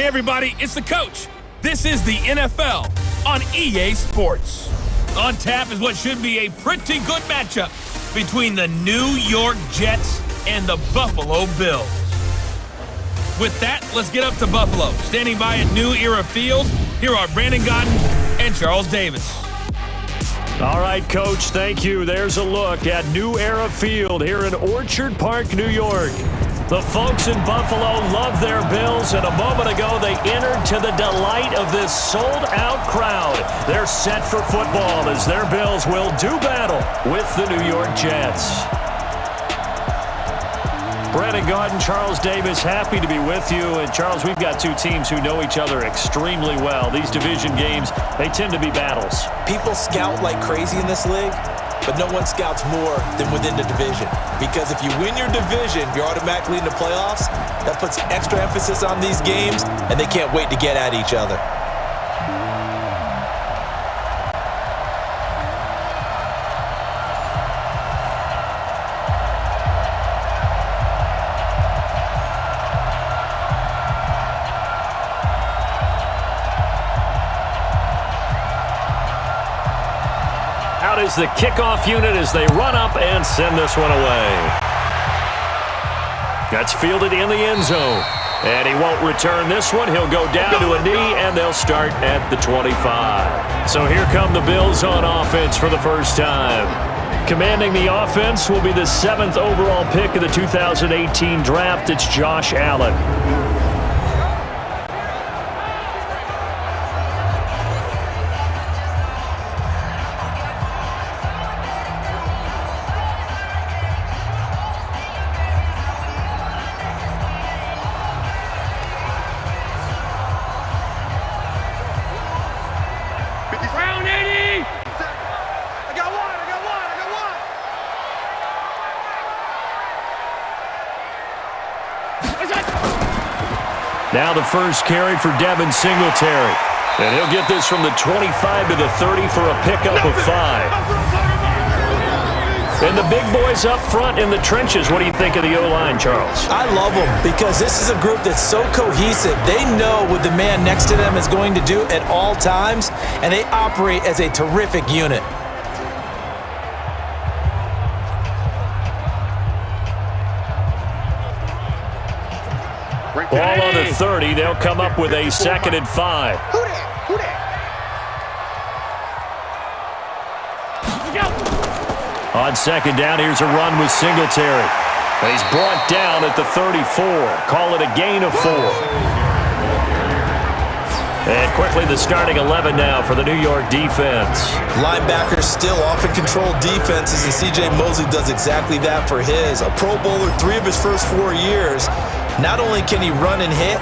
Hey everybody, it's the coach. This is the NFL on EA Sports. On tap is what should be a pretty good matchup between the New York Jets and the Buffalo Bills. With that, let's get up to Buffalo. Standing by at New Era Field, here are Brandon Godden and Charles Davis. All right, Coach, thank you. There's a look at New Era Field here in Orchard Park, New York. The folks in Buffalo love their Bills, and a moment ago they entered to the delight of this sold-out crowd. They're set for football as their Bills will do battle with the New York Jets. Brandon Gaudin, Charles Davis, happy to be with you. And Charles, we've got two teams who know each other extremely well. These division games, they tend to be battles. People scout like crazy in this league, but no one scouts more than within the division. Because if you win your division, you're automatically in the playoffs. That puts extra emphasis on these games, and they can't wait to get at each other. Out is the kickoff unit as they run up and send this one away. That's fielded in the end zone. And he won't return this one. He'll go down to a knee, and they'll start at the 25. So here come the Bills on offense for the first time. Commanding the offense will be the 7th overall pick of the 2018 draft. It's Josh Allen. Now the first carry for Devin Singletary. And he'll get this from the 25 to the 30 for a pickup of 5. And the big boys up front in the trenches. What do you think of the O-line, Charles? I love them because this is a group that's so cohesive. They know what the man next to them is going to do at all times, and they operate as a terrific unit. Ball on the 30. They'll come up with a 2nd and 5. On 2nd down, here's a run with Singletary. He's brought down at the 34. Call it a gain of 4. And quickly the starting 11 now for the New York defense. Linebackers still often control defenses, and C.J. Mosley does exactly that for his. A Pro Bowler 3 of his first 4 years. Not only can he run and hit,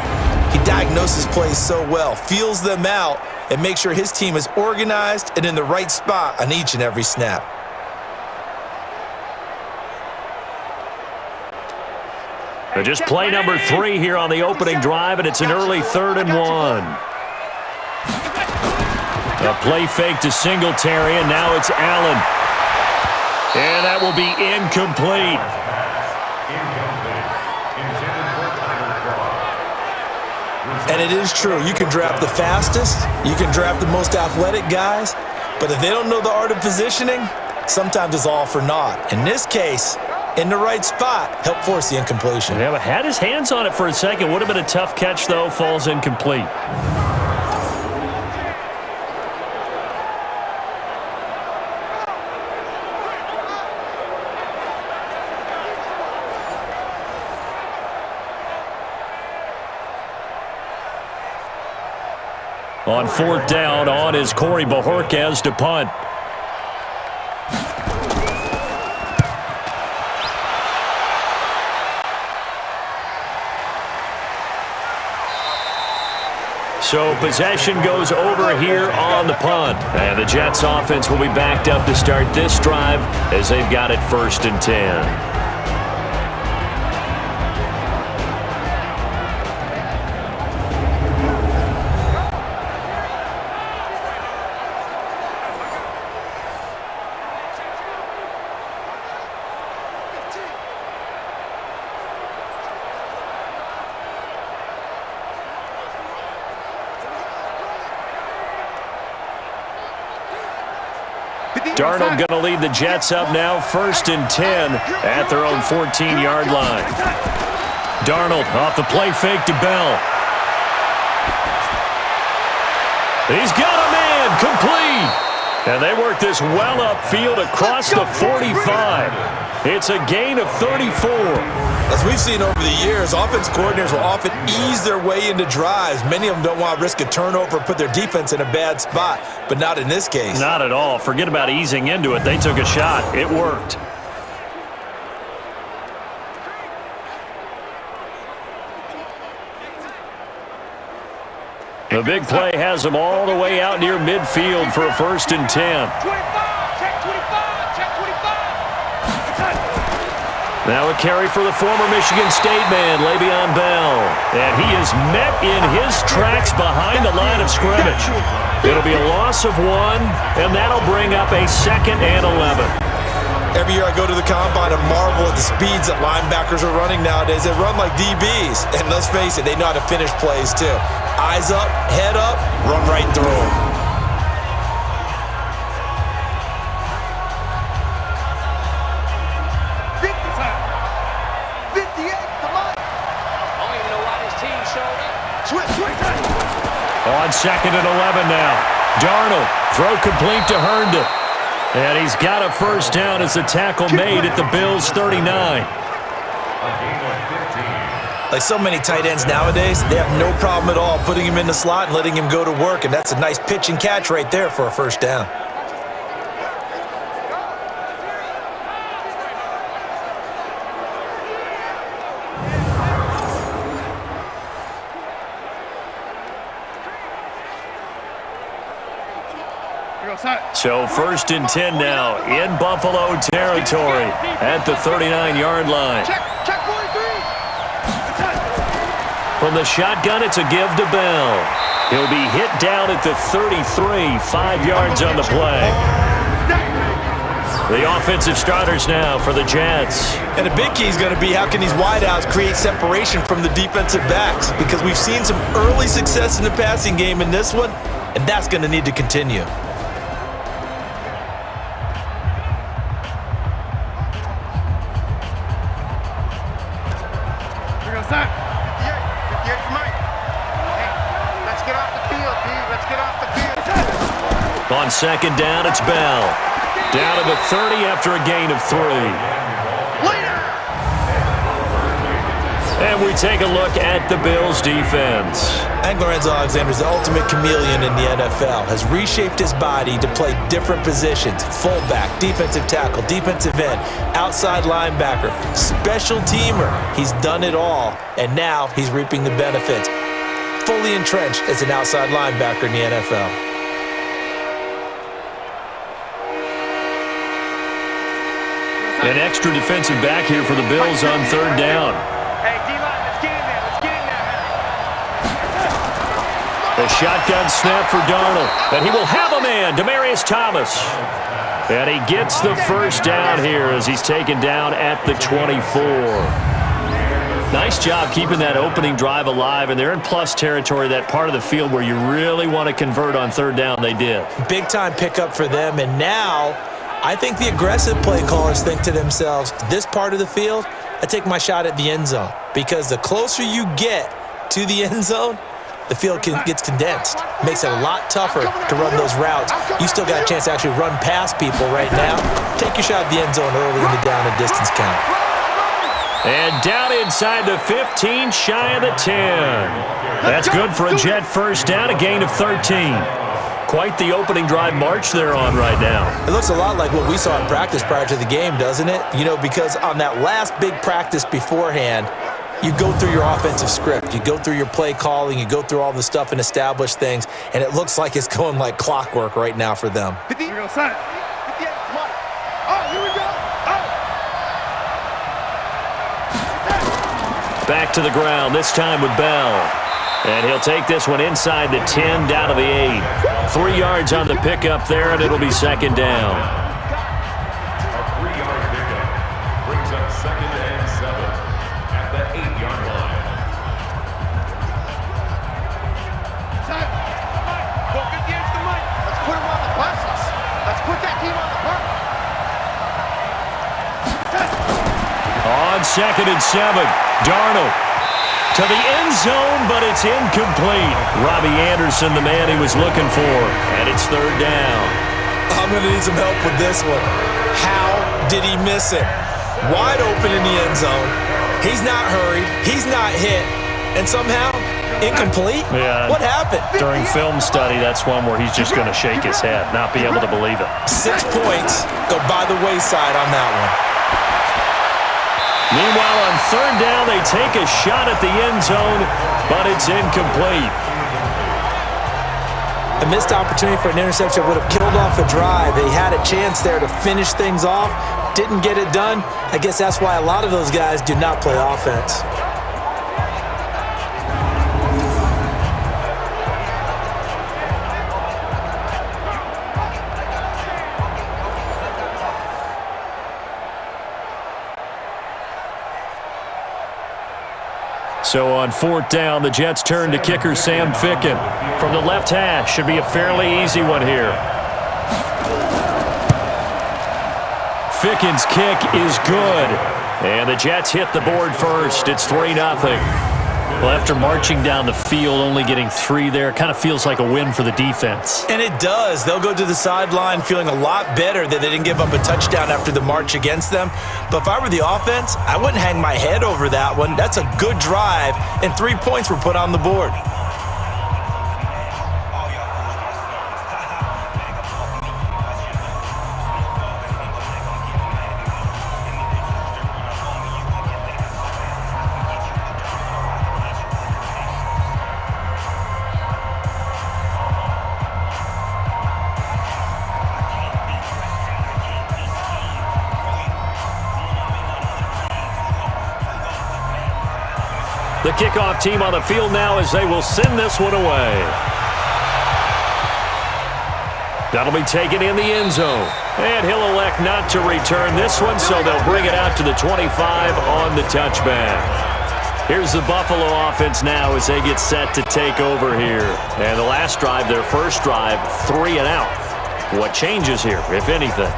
he diagnoses plays so well, feels them out, and makes sure his team is organized and in the right spot on each and every snap. Just play number 3 here on the opening drive, and it's an early 3rd and 1. A play fake to Singletary, and now it's Allen. And that will be incomplete. And it is true. You can draft the fastest, you can draft the most athletic guys, but if they don't know the art of positioning, sometimes it's all for naught. In this case, in the right spot, help force the incompletion. Yeah, but had his hands on it for a second. Would have been a tough catch, though. Falls incomplete. On 4th down, on is Corey Bojorquez to punt. So possession goes over here on the punt. And the Jets offense will be backed up to start this drive as they've got it 1st and 10. Darnold going to lead the Jets up now, 1st and 10 at their own 14-yard line. Darnold off the play fake to Bell. He's got a man, complete. And they work this well upfield across the 45. It's a gain of 34. As we've seen over the years, offense coordinators will often ease their way into drives. Many of them don't want to risk a turnover or put their defense in a bad spot, but not in this case. Not at all. Forget about easing into it. They took a shot. It worked. The big play has them all the way out near midfield for a 1st and 10. Now a carry for the former Michigan State man, Le'Veon Bell. And he is met in his tracks behind the line of scrimmage. It'll be a loss of 1, and that'll bring up a 2nd and 11. Every year I go to the combine and marvel at the speeds that linebackers are running nowadays. They run like DBs. And let's face it, they know how to finish plays too. Eyes up, head up, run right through them. On 2nd and 11 now. Darnold, throw complete to Herndon. And he's got a 1st down as the tackle made at the Bills' 39. Like so many tight ends nowadays, they have no problem at all putting him in the slot and letting him go to work, and that's a nice pitch and catch right there for a 1st down. So 1st and 10 now in Buffalo territory at the 39-yard line. From the shotgun, it's a give to Bell. He'll be hit down at the 33, 5 yards on the play. The offensive starters now for the Jets. And a big key is going to be how can these wideouts create separation from the defensive backs, because we've seen some early success in the passing game in this one, and that's going to need to continue. On 2nd down, it's Bell. Down to the 30 after a gain of 3. And we take a look at the Bills' defense. And Lorenzo Alexander is the ultimate chameleon in the NFL. Has reshaped his body to play different positions. Fullback, defensive tackle, defensive end, outside linebacker, special teamer. He's done it all, and now he's reaping the benefits. Fully entrenched as an outside linebacker in the NFL. An extra defensive back here for the Bills on 3rd down. Hey, D-line, let's get in there. Let's get in there. A shotgun snap for Darnold. And he will have a man, Demaryius Thomas. And he gets the 1st down here as he's taken down at the 24. Nice job keeping that opening drive alive, and they're in plus territory, that part of the field where you really want to convert on 3rd down. They did. Big-time pickup for them, and now I think the aggressive play callers think to themselves, this part of the field, I take my shot at the end zone, because the closer you get to the end zone, the field gets condensed. Makes it a lot tougher to run those routes. You still got a chance to actually run past people right now. Take your shot at the end zone early in the down and distance count. And down inside the 15, shy of the 10. That's good for a Jet 1st down, a gain of 13. Quite the opening drive march they're on right now. It looks a lot like what we saw in practice prior to the game, doesn't it? You know, because on that last big practice beforehand, you go through your offensive script. You go through your play calling. You go through all the stuff and establish things, and it looks like it's going like clockwork right now for them. Here we go, son. 58, come on. Oh, here we go. Back to the ground, this time with Bell. And he'll take this one inside the 10, down to the 8. 3 yards on the pickup there, and it'll be 2nd down. A 3-yard pickup brings up 2nd and 7 at the 8-yard line. Son, go get the mic. Let's put him on the buses. Let's put that team on the bus. on 2nd and 7. Darnold to the end zone, but it's incomplete. Robbie Anderson, the man he was looking for, and it's 3rd down. I'm going to need some help with this one. How did he miss it? Wide open in the end zone. He's not hurried. He's not hit. And somehow, incomplete? Yeah. What happened? During film study, that's one where he's just going to shake his head, not be able to believe it. 6 points go by the wayside on that one. Meanwhile, on 3rd down, they take a shot at the end zone, but it's incomplete. A missed opportunity for an interception would have killed off a drive. They had a chance there to finish things off. Didn't get it done. I guess that's why a lot of those guys do not play offense. So on 4th down, the Jets turn to kicker Sam Ficken. From the left hash, should be a fairly easy one here. Ficken's kick is good. And the Jets hit the board first. It's 3-0. Well, after marching down the field, only getting 3 there, kind of feels like a win for the defense. And it does. They'll go to the sideline feeling a lot better that they didn't give up a touchdown after the march against them. But if I were the offense, I wouldn't hang my head over that one. That's a good drive, and 3 points were put on the board. The kickoff team on the field now as they will send this one away. That'll be taken in the end zone. And he'll elect not to return this one, so they'll bring it out to the 25 on the touchback. Here's the Buffalo offense now as they get set to take over here. And the last drive, their first drive, 3 and out. What changes here, if anything?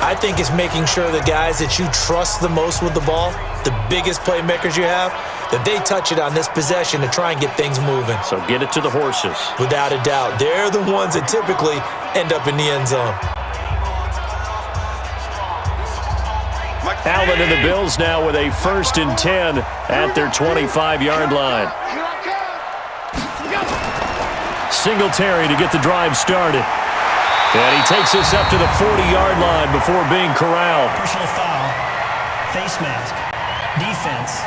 I think it's making sure the guys that you trust the most with the ball, the biggest playmakers you have, that they touch it on this possession to try and get things moving. So get it to the horses. Without a doubt. They're the ones that typically end up in the end zone. Allen and the Bills now with a 1st and 10 at their 25-yard line. Singletary to get the drive started. And he takes us up to the 40-yard line before being corralled. Personal foul, face mask, defense.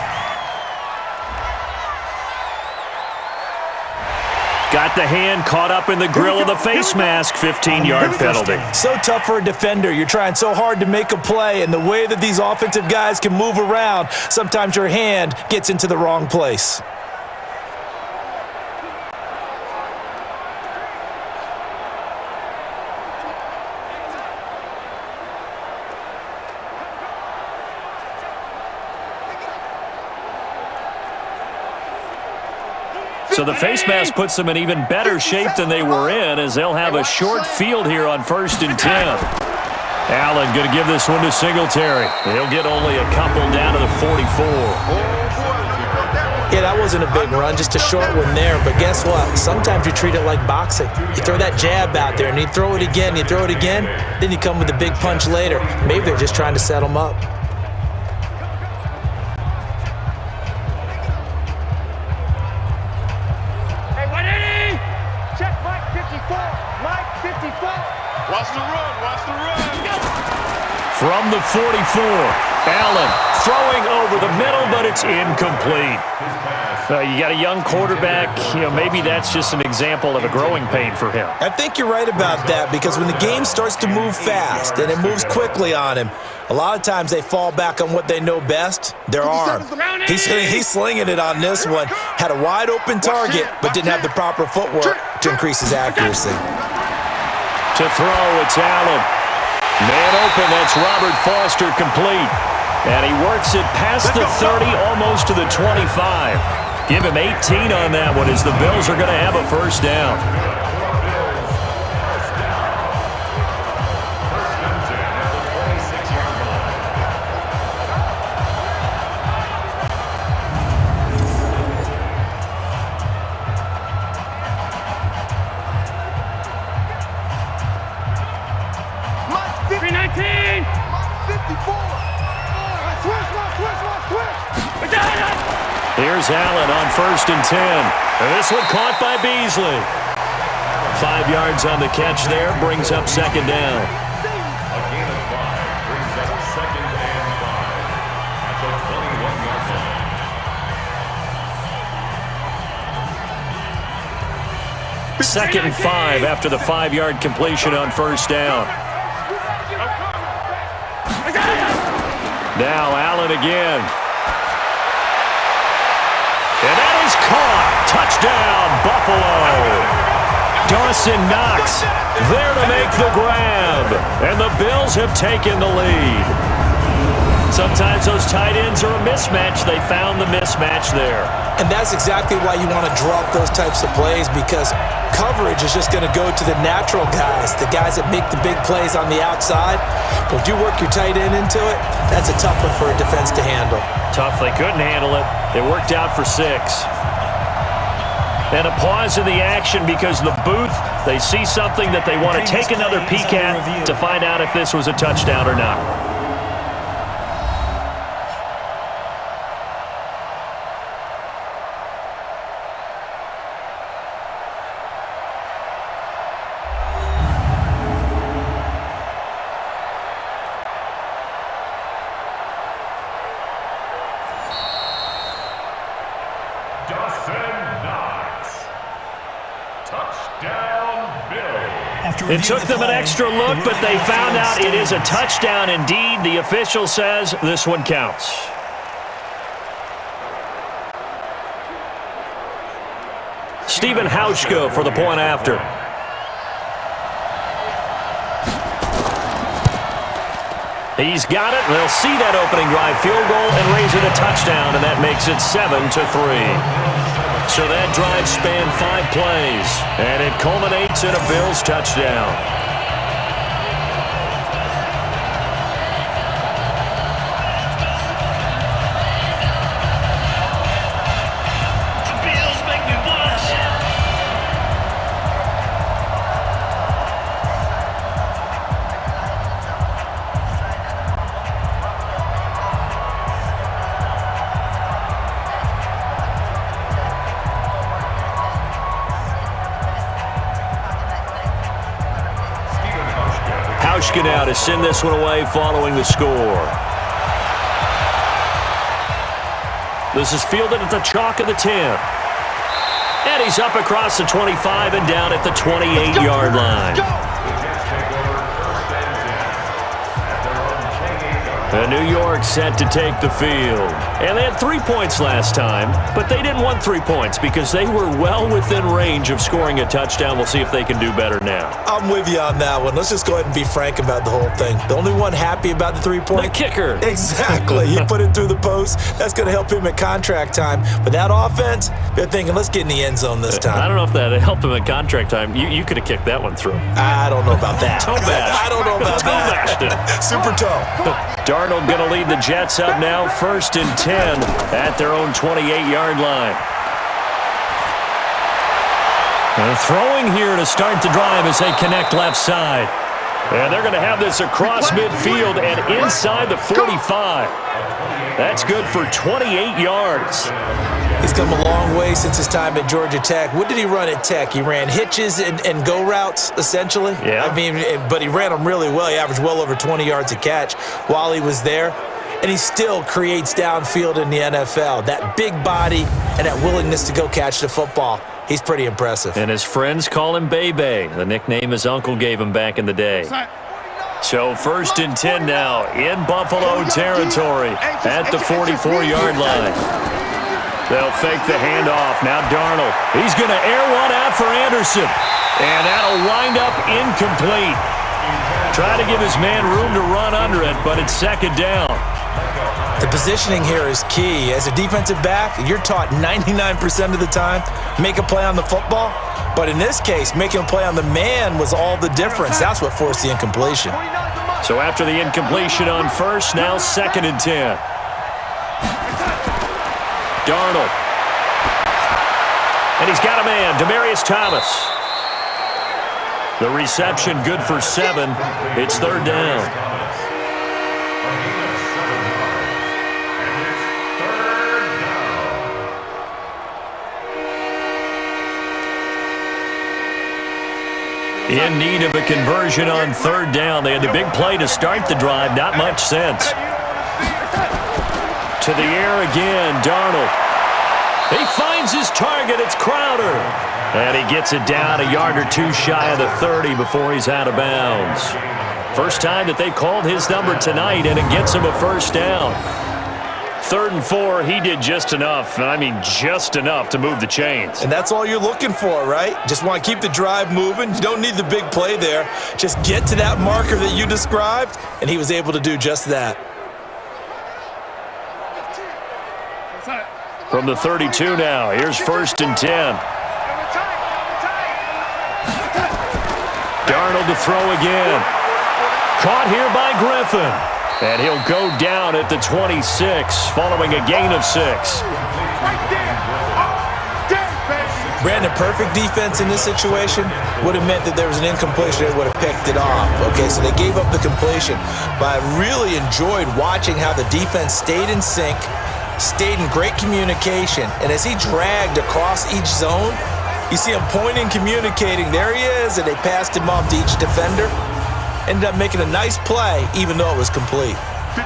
Got the hand caught up in the grill of the face mask, 15-yard penalty. So tough for a defender. You're trying so hard to make a play, and the way that these offensive guys can move around, sometimes your hand gets into the wrong place. So the face mask puts them in even better shape than they were in as they'll have a short field here on 1st and 10. Allen going to give this one to Singletary. He'll get only a couple down to the 44. Yeah, that wasn't a big run, just a short one there. But guess what? Sometimes you treat it like boxing. You throw that jab out there, and you throw it again, then you come with a big punch later. Maybe they're just trying to set them up. From the 44, Allen throwing over the middle, but it's incomplete. You got a young quarterback, maybe that's just an example of a growing pain for him. I think you're right about that, because when the game starts to move fast and it moves quickly on him, a lot of times they fall back on what they know best, their arm. He's slinging it on this one. Had a wide open target, but didn't have the proper footwork to increase his accuracy. To throw, it's Allen. Man open, that's Robert Foster complete. And he works it past the 30, almost to the 25. Give him 18 on that one as the Bills are going to have a first down. Here's Allen on 1st and 10. And this one caught by Beasley. 5 yards on the catch there, brings up 2nd down. A gain of 5 brings up 2nd and 5 at the 21-yard line. 2nd and 5 after the 5-yard completion on 1st down. Now Allen again. And that is caught. Touchdown, Buffalo. Dawson Knox there to make the grab. And the Bills have taken the lead. Sometimes those tight ends are a mismatch. They found the mismatch there. And that's exactly why you want to drop those types of plays, because coverage is just going to go to the natural guys, the guys that make the big plays on the outside. But if you work your tight end into it, that's a tough one for a defense to handle. Tough. They couldn't handle it. It worked out for 6. And a pause in the action because the booth, they see something that they want to take another peek at to find out if this was a touchdown or not. It took them an extra look, but they found out it is a touchdown indeed. The official says this one counts. Stephen Hauschka for the point after. He's got it, and they'll see that opening drive field goal and raise it a touchdown, and that makes it 7-3. So that drive spanned 5 plays, and it culminates in a Bills touchdown. The Bills make me wanna shout. Hauschka now to send this one away following the score. This is fielded at the chalk of the 10. And he's up across the 25 and down at the 28-yard line. And New York set to take the field. And they had 3 points last time, but they didn't want 3 points because they were well within range of scoring a touchdown. We'll see if they can do better now. I'm with you on that one. Let's just go ahead and be frank about the whole thing. The only one happy about the 3-point? The kicker. Exactly. He put it through the post. That's going to help him at contract time. But that offense, they're thinking, let's get in the end zone this time. I don't know if that helped him at contract time. You could have kicked that one through. I don't know about that. Toe bash. I don't know about Toe bashed it. Super toe. Darnold going to lead the Jets up now, 1st and 10 at their own 28-yard line. And throwing here to start the drive as they connect left side. And they're going to have this across midfield and inside the 45. That's good for 28 yards. He's come a long way since his time at Georgia Tech. What did he run at Tech? He ran hitches and go routes, essentially. Yeah. I mean, but he ran them really well. He averaged well over 20 yards a catch while he was there. And he still creates downfield in the NFL. That big body and that willingness to go catch the football. He's pretty impressive. And his friends call him Bebe, the nickname his uncle gave him back in the day. So 1st and 10 now in Buffalo territory at the 44-yard line. They'll fake the handoff. Now Darnold. He's going to air one out for Anderson. And that'll wind up incomplete. Try to give his man room to run under it, but it's 2nd down. The positioning here is key. As a defensive back, you're taught 99% of the time, make a play on the football. But in this case, making a play on the man was all the difference. That's what forced the incompletion. So after the incompletion on 1st, now 2nd and 10. Darnold. And he's got a man, Demaryius Thomas. The reception good for 7. It's 3rd down. In need of a conversion on third down. They had the big play to start the drive. Not much sense. To the air again, Darnold. He finds his target. It's Crowder. And he gets it down a yard or two shy of the 30 before he's out of bounds. First time that they've called his number tonight, and it gets him a first down. 3rd and 4, he did just enough, and I mean just enough to move the chains. And that's all you're looking for, right? Just want to keep the drive moving. You don't need the big play there. Just get to that marker that you described, and he was able to do just that. From the 32 now, here's 1st and 10. Darnold to throw again. Caught here by Griffin. And he'll go down at the 26, following a gain of 6. Brandon, perfect defense in this situation would have meant that there was an incompletion. They would have picked it off. Okay, so they gave up the completion. But I really enjoyed watching how the defense stayed in sync, stayed in great communication, and as he dragged across each zone, you see him pointing, communicating. There he is, and they passed him off to each defender. Ended up making a nice play, even though it was complete.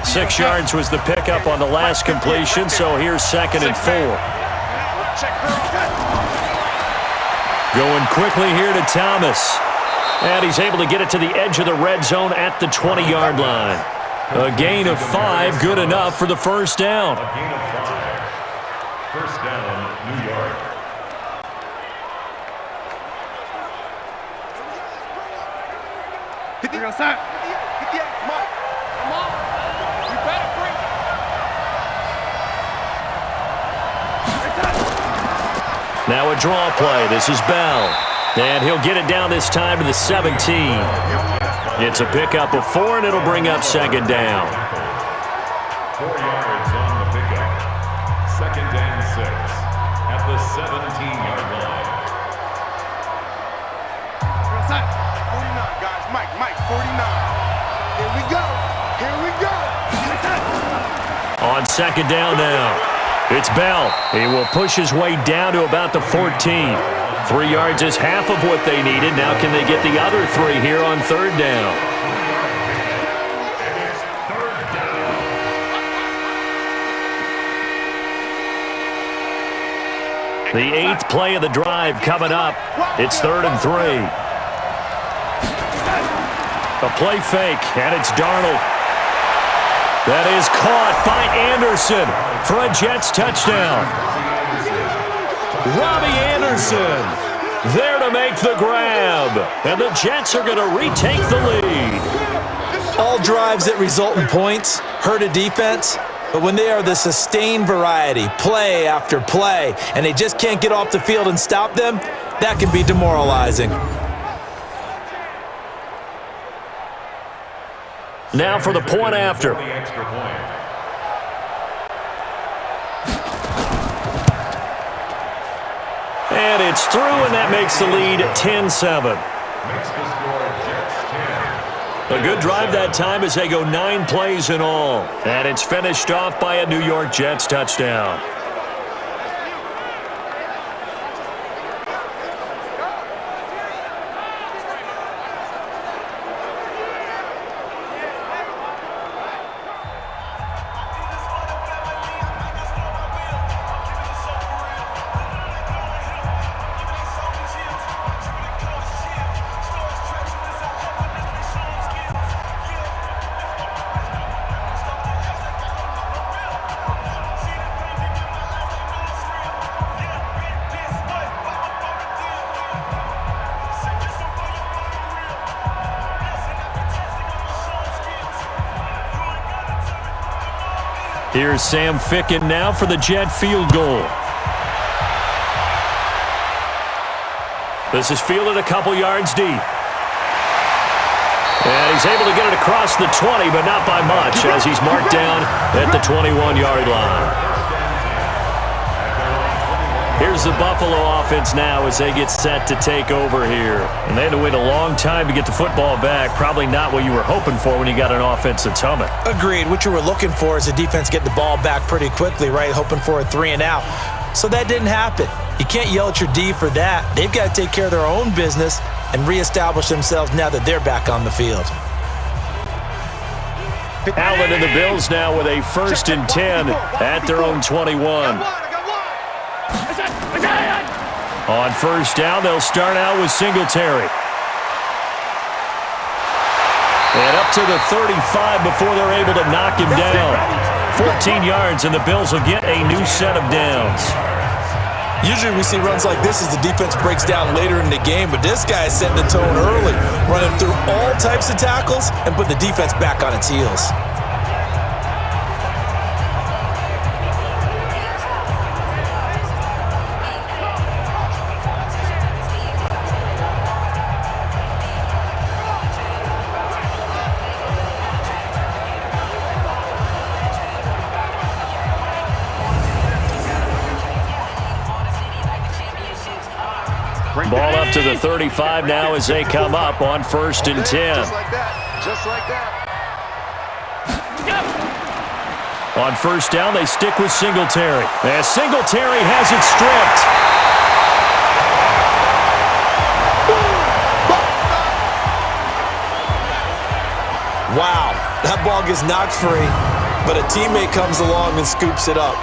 6 yards was the pickup on the last completion, so here's 2nd and 4. Going quickly here to Thomas. And he's able to get it to the edge of the red zone at the 20-yard line. A gain of 5, good enough for the first down. A gain of 5. First down, New York. Hit the outside. Hit the come on. Come on. You better bring it. Now a draw play. This is Bell. And he'll get it down this time to the 17. It's a pickup of 4, and it'll bring up 2nd down. 4 yards on the pickup. 2nd and 6 at the 17-yard line. Outside. 49, guys. Mike, 49. Here we go. On 2nd down now, it's Bell. He will push his way down to about the 14. 3 yards is half of what they needed. Now can they get the other 3 here on 3rd down? And it's 3rd down. The 8th play of the drive coming up. It's 3rd and 3. A play fake, and it's Darnold. That is caught by Anderson for a Jets touchdown. Robbie Anderson there to make the grab. And the Jets are going to retake the lead. All drives that result in points hurt a defense, but when they are the sustained variety, play after play, and they just can't get off the field and stop them, that can be demoralizing. Now for the point after. The extra point. And it's through, and that makes the lead 10-7. Makes the score Jets 10. A good drive that time as they go 9 plays in all. And it's finished off by a New York Jets touchdown. Here's Sam Ficken now for the Jet field goal. This is fielded a couple yards deep. And he's able to get it across the 20, but not by much, as he's marked down at the 21-yard line. Here's the Buffalo offense now as they get set to take over here. And they had to wait a long time to get the football back. Probably not what you were hoping for when you got an offense that's humming. Agreed. What you were looking for is the defense getting the ball back pretty quickly, right? Hoping for a 3 and out. So that didn't happen. You can't yell at your D for that. They've got to take care of their own business and reestablish themselves now that they're back on the field. Allen and the Bills now with a 1st and 10 at their own 21. On 1st down, they'll start out with Singletary. And up to the 35 before they're able to knock him down. 14 yards, and the Bills will get a new set of downs. Usually we see runs like this as the defense breaks down later in the game, but this guy is setting the tone early, running through all types of tackles and put the defense back on its heels. Ball up to the 35 now as they come up on 1st and 10. Just like that. Just like that. On 1st down, they stick with Singletary. As Singletary has it stripped. Wow, that ball gets knocked free, but a teammate comes along and scoops it up.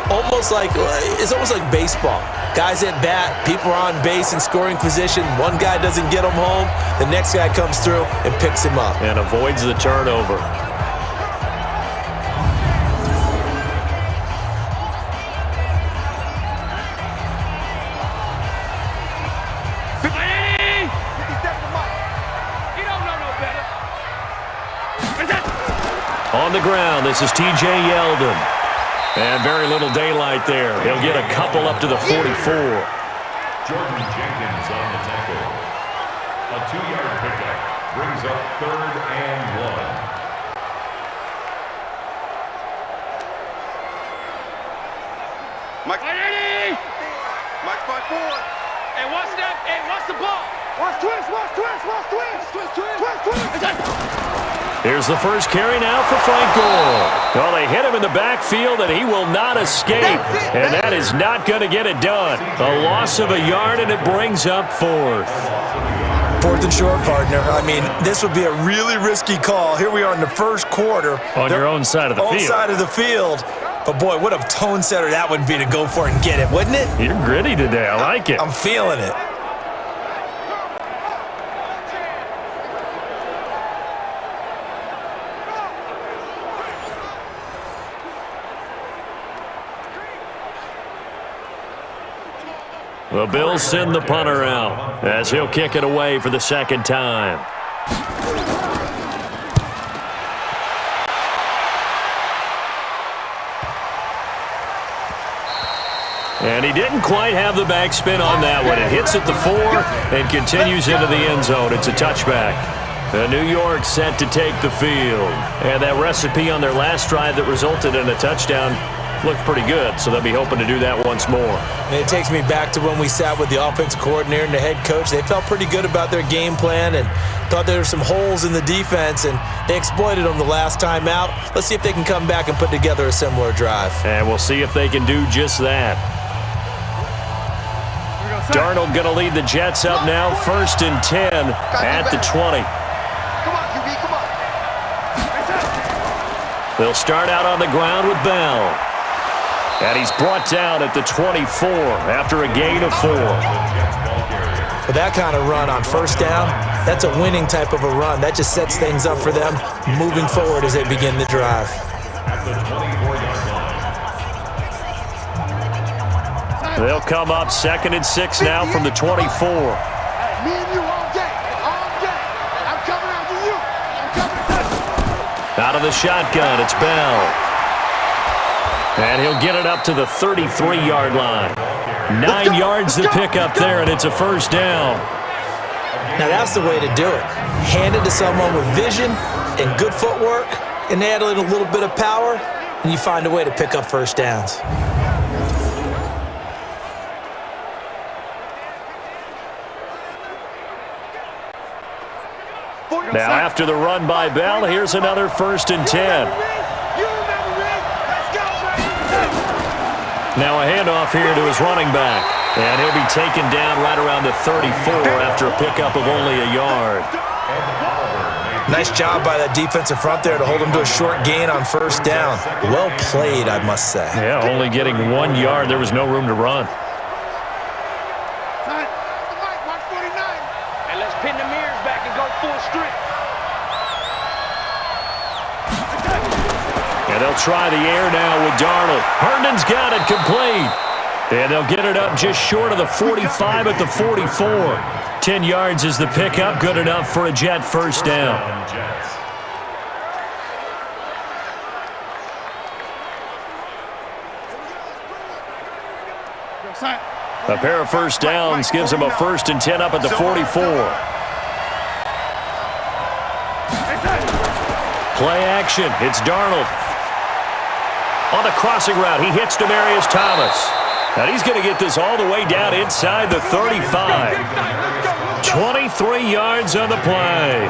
It's almost like baseball. Guys at bat, people are on base in scoring position. One guy doesn't get him home. The next guy comes through and picks him up. And avoids the turnover. On the ground, this is T.J. Yeldon. And very little daylight there. He'll get a couple up to the 44. Jordan Jenkins on the tackle. A 2-yard pickup brings up 3rd and 1. Mike 5-4. Hey, what's that? Hey, what's the ball? Watch twist. Here's the first carry now for Frank Gore. Well, they hit him in the backfield, and he will not escape. And that is not going to get it done. A loss of a yard, and it brings up 4th. 4th and short, partner. I mean, this would be a really risky call. Here we are in the first quarter. On your own side of the field. Own side of the field. But, boy, what a tone setter that would be to go for it and get it, wouldn't it? You're gritty today. I like it. I'm feeling it. The Bills send the punter out as he'll kick it away for the 2nd time. And he didn't quite have the backspin on that one. It hits at the 4 and continues into the end zone. It's a touchback. New York set to take the field. And that recipe on their last drive that resulted in a touchdown looked pretty good, so they'll be hoping to do that once more. And it takes me back to when we sat with the offensive coordinator and the head coach. They felt pretty good about their game plan and thought there were some holes in the defense, and they exploited them the last time out. Let's see if they can come back and put together a similar drive. And we'll see if they can do just that. Darnold going to lead the Jets up now, 1st and 10 at the 20. Come on, QB, come on. They'll start out on the ground with Bell. And he's brought down at the 24 after a gain of 4. For that kind of run on 1st down, that's a winning type of a run. That just sets things up for them moving forward as they begin the drive. At the 24-yard line. They'll come up 2nd and 6 now from the 24. Me and you all day. All day. I'm coming after you. I'm coming. Out of the shotgun, it's Bell. And he'll get it up to the 33-yard line. 9 yards to pick up there, and it's a 1st down. Now that's the way to do it. Hand it to someone with vision and good footwork, and add a little bit of power, and you find a way to pick up 1st downs. Now after the run by Bell, here's another 1st and 10. Now a handoff here to his running back. And he'll be taken down right around the 34 after a pickup of only a yard. Nice job by that defensive front there to hold him to a short gain on first down. Well played, I must say. Yeah, only getting 1 yard. There was no room to run. And let's pin the mirrors back and go full strength. And they'll try the air now with Darnold. Herndon's got it complete. And they'll get it up just short of the 45 at the 44. 10 yards is the pickup. Good enough for a Jet first down. A pair of first downs gives them a 1st and 10 up at the 44. Play action. It's Darnold. On the crossing route, he hits Demaryius Thomas. And he's going to get this all the way down inside the 35. 23 yards on the play.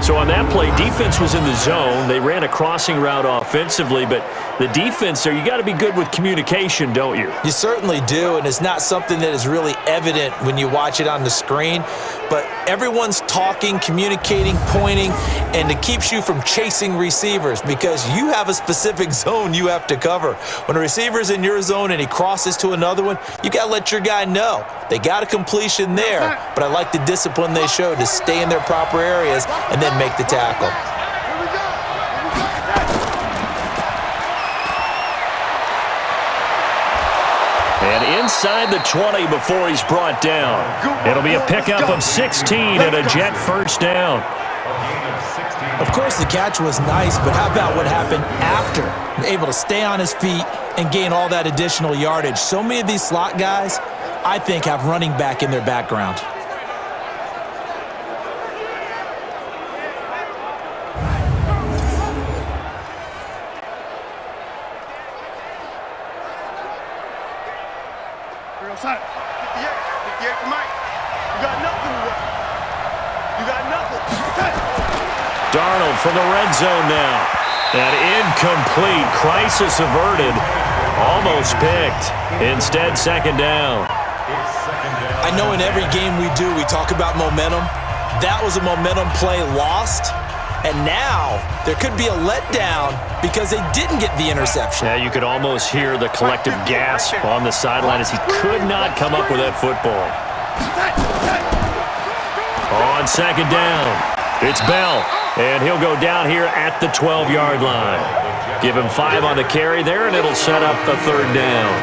So on that play, defense was in the zone. They ran a crossing route offensively, but the defense there, you got to be good with communication, don't you? You certainly do, and it's not something that is really evident when you watch it on the screen. But everyone's talking, communicating, pointing, and it keeps you from chasing receivers because you have a specific zone you have to cover. When a receiver's in your zone and he crosses to another one, you got to let your guy know. They got a completion there, but I like the discipline they showed to stay in their proper areas and then make the tackle. And inside the 20 before he's brought down. It'll be a pickup of 16 and a Jet first down. Of course, the catch was nice, but how about what happened after? Able to stay on his feet and gain all that additional yardage. So many of these slot guys, I think, have running back in their background. Darnold from the red zone now. And incomplete. Crisis averted. Almost picked. Instead, second down. I know in every game we do, we talk about momentum. That was a momentum play lost. And now there could be a letdown because they didn't get the interception. Yeah, you could almost hear the collective gasp on the sideline as he could not come up with that football. On second down, it's Bell. And he'll go down here at the 12-yard line. Give him 5 on the carry there, and it'll set up the third down.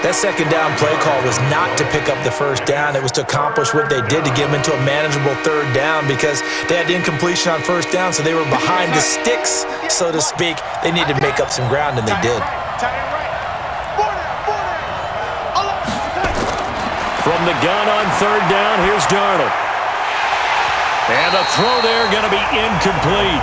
That second down play call was not to pick up the first down. It was to accomplish what they did to get them into a manageable third down because they had incompletion on first down, so they were behind the sticks, so to speak. They needed to make up some ground, and they did. From the gun on third down, here's Darnold. And the throw there going to be incomplete.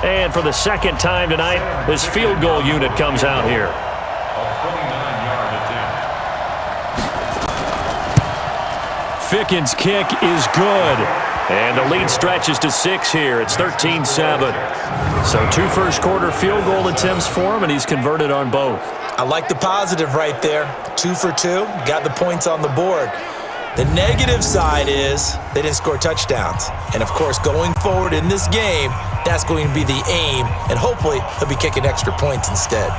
And for the second time tonight, this field goal unit comes out here. Fickens' kick is good. And the lead stretches to 6 here. It's 13-7. So 2 first-quarter field goal attempts for him, and he's converted on both. I like the positive right there. 2 for 2. Got the points on the board. The negative side is they didn't score touchdowns. And, of course, going forward in this game, that's going to be the aim. And hopefully he'll be kicking extra points instead.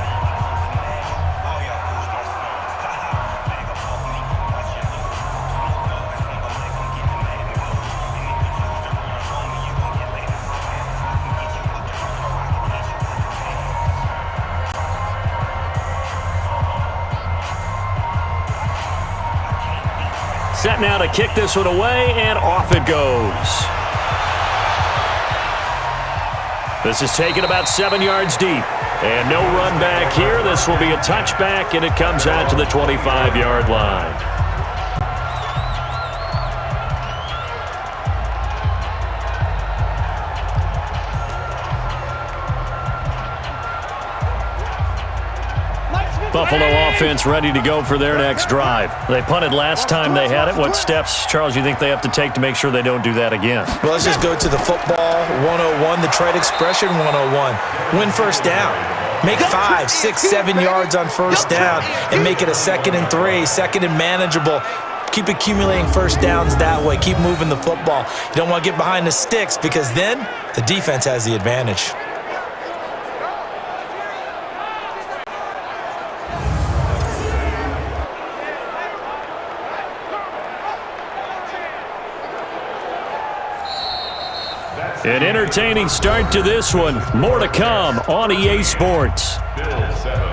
Set now to kick this one away, and off it goes. This is taken about 7 yards deep. And no run back here. This will be a touchback, and it comes out to the 25-yard line. Buffalo offense ready to go for their next drive. They punted last time they had it. What steps, Charles, do you think they have to take to make sure they don't do that again? Well, let's just go to the football 101, the trade expression 101. Win first down. Make 5, 6, 7 yards on first down and make it a 2nd and 3, 2nd and manageable. Keep accumulating first downs that way. Keep moving the football. You don't want to get behind the sticks because then the defense has the advantage. An entertaining start to this one. More to come on EA Sports. Bill 7.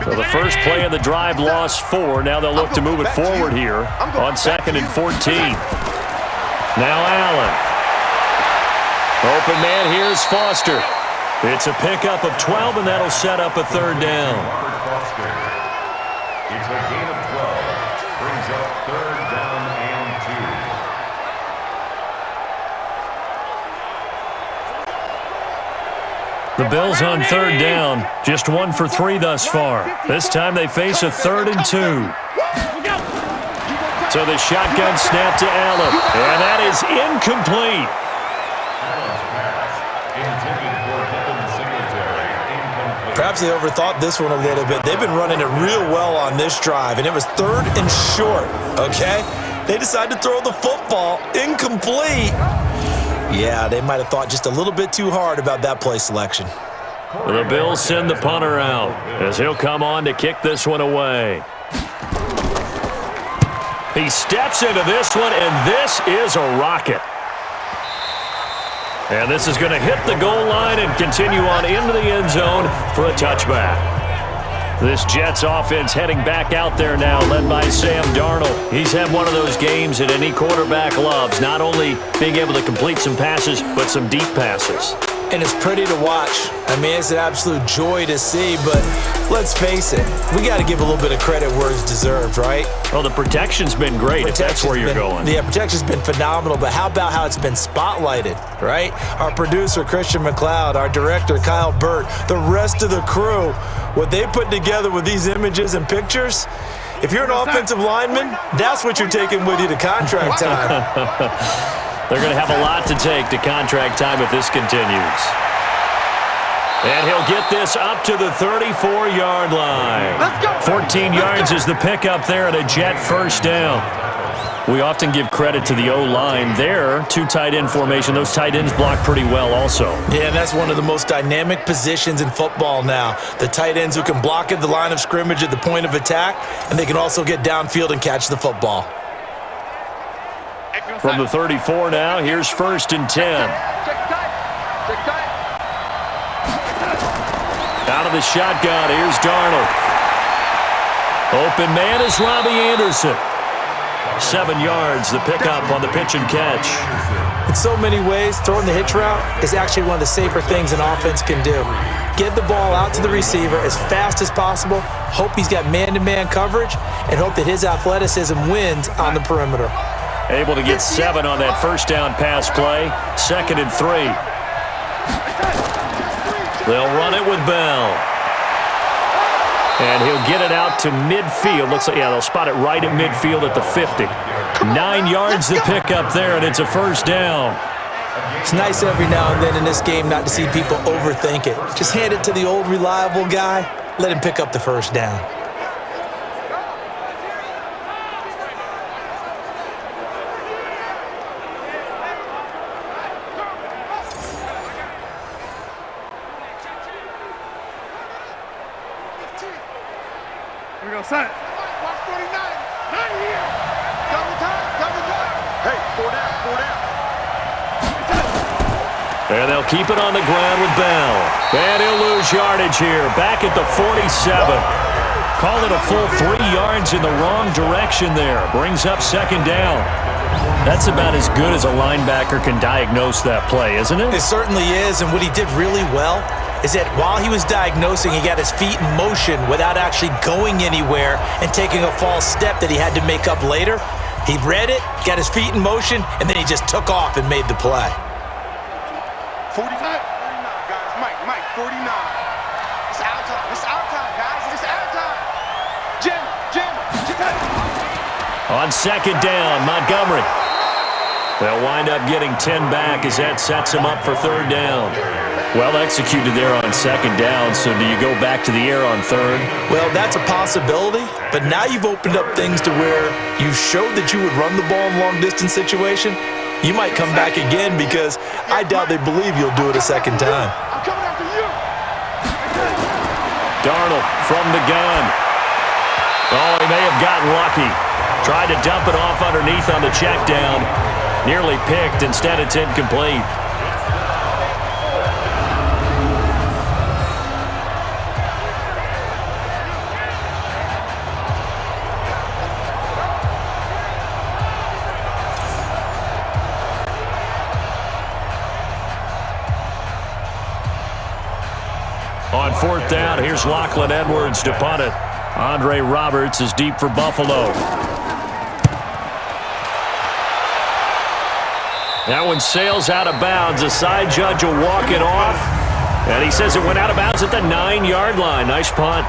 So the first play of the drive lost 4. Now they'll look to move it forward here on 2nd and 14. Now Allen. Open man, here's Foster. It's a pickup of 12, and that'll set up a 3rd down. It's a gain of 12. Brings up 3rd down and 2. The Bills on 3rd down, just 1 for 3 thus far. This time they face a 3rd and 2. So the shotgun snap to Allen, and that is incomplete. Allen's pass intended for Devin Singletary. Incomplete. Perhaps they overthought this one a little bit. They've been running it real well on this drive, and it was 3rd and short, okay? They decided to throw the football incomplete. Yeah, they might have thought just a little bit too hard about that play selection. The Bills send the punter out as he'll come on to kick this one away. He steps into this one, and this is a rocket. And this is going to hit the goal line and continue on into the end zone for a touchback. This Jets offense heading back out there now, led by Sam Darnold. He's had one of those games that any quarterback loves, not only being able to complete some passes, but some deep passes. And it's pretty to watch. I mean, it's an absolute joy to see, but let's face it, we got to give a little bit of credit where it's deserved, right? Well, the protection's been great, if that's where you're going. Yeah, protection's been phenomenal, but how about how it's been spotlighted, right? Our producer, Christian McLeod, our director, Kyle Burt, the rest of the crew, what they put together with these images and pictures, if you're an offensive lineman, that's what you're taking with you to contract time. They're going to have a lot to take to contract time if this continues. And he'll get this up to the 34-yard line. 14 yards is the pickup there at a Jet first down. We often give credit to the O-line there. 2 tight end formation. Those tight ends block pretty well also. Yeah, and that's one of the most dynamic positions in football now. The tight ends who can block at the line of scrimmage at the point of attack, and they can also get downfield and catch the football. From the 34 now, here's 1st and 10. Out of the shotgun, here's Darnold. Open man is Robbie Anderson. 7 yards, the pickup on the pitch and catch. In so many ways, throwing the hitch route is actually one of the safer things an offense can do. Get the ball out to the receiver as fast as possible, hope he's got man-to-man coverage, and hope that his athleticism wins on the perimeter. Able to get 7 on that first down pass play. 2nd and 3. They'll run it with Bell. And he'll get it out to midfield. Looks like, yeah, they'll spot it right at midfield at the 50. 9 yards to pick up there, and it's a first down. It's nice every now and then in this game not to see people overthink it. Just hand it to the old reliable guy. Let him pick up the first down. Here we go, set. Watch 49. Not here. Double time, double time. Hey, 4 down. And they'll keep it on the ground with Bell. And he'll lose yardage here. Back at the 47. call it a full 3 yards in the wrong direction there. Brings up second down. That's about as good as a linebacker can diagnose that play, isn't it? It certainly is, and what he did really well is that while he was diagnosing, he got his feet in motion without actually going anywhere and taking a false step that he had to make up later. He read it, got his feet in motion, and then he just took off and made the play. 49, guys. Mike, 49. It's our time. It's our time, guys. It's our time. Jim. On second down, Montgomery. They'll wind up getting 10 back as that sets him up for third down. Well executed there on second down, so do you go back to the air on third? Well, that's a possibility, but now you've opened up things to where you showed that you would run the ball in long-distance situation. You might come back again because I doubt they believe you'll do it a second time. I'm coming after you. Darnold from the gun. Oh, he may have gotten lucky. Tried to dump it off underneath on the check down. Nearly picked. Instead, it's incomplete. On fourth down, here's Lachlan Edwards to punt it. Andre Roberts is deep for Buffalo. That one sails out of bounds. The side judge will walk it off. And he says it went out of bounds at the 9-yard line. Nice punt.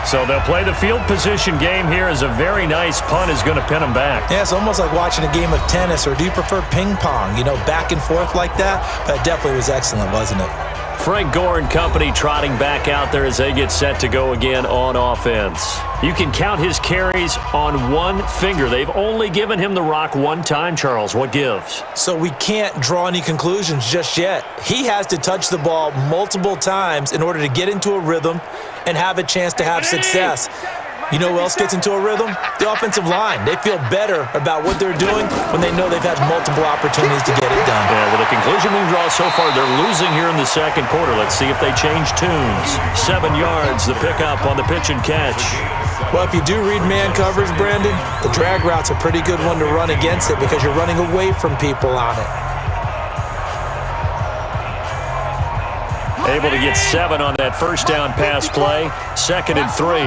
So they'll play the field position game here as a very nice punt is going to pin them back. Yeah, it's almost like watching a game of tennis, or do you prefer ping pong? You know, back and forth like that? But it definitely was excellent, wasn't it? Frank Gore and company trotting back out there as they get set to go again on offense. You can count his carries on one finger. They've only given him the rock one time, Charles. What gives? So we can't draw any conclusions just yet. He has to touch the ball multiple times in order to get into a rhythm and have a chance to have success. You know who else gets into a rhythm? The offensive line. They feel better about what they're doing when they know they've had multiple opportunities to get it done. Yeah, well, the conclusion we draw so far, they're losing here in the second quarter. Let's see if they change tunes. 7 yards, the pickup on the pitch and catch. Well, if you do read man coverage, Brandon, the drag route's a pretty good one to run against it because you're running away from people on it. Able to get 7 on that first down pass play. 2nd and 3.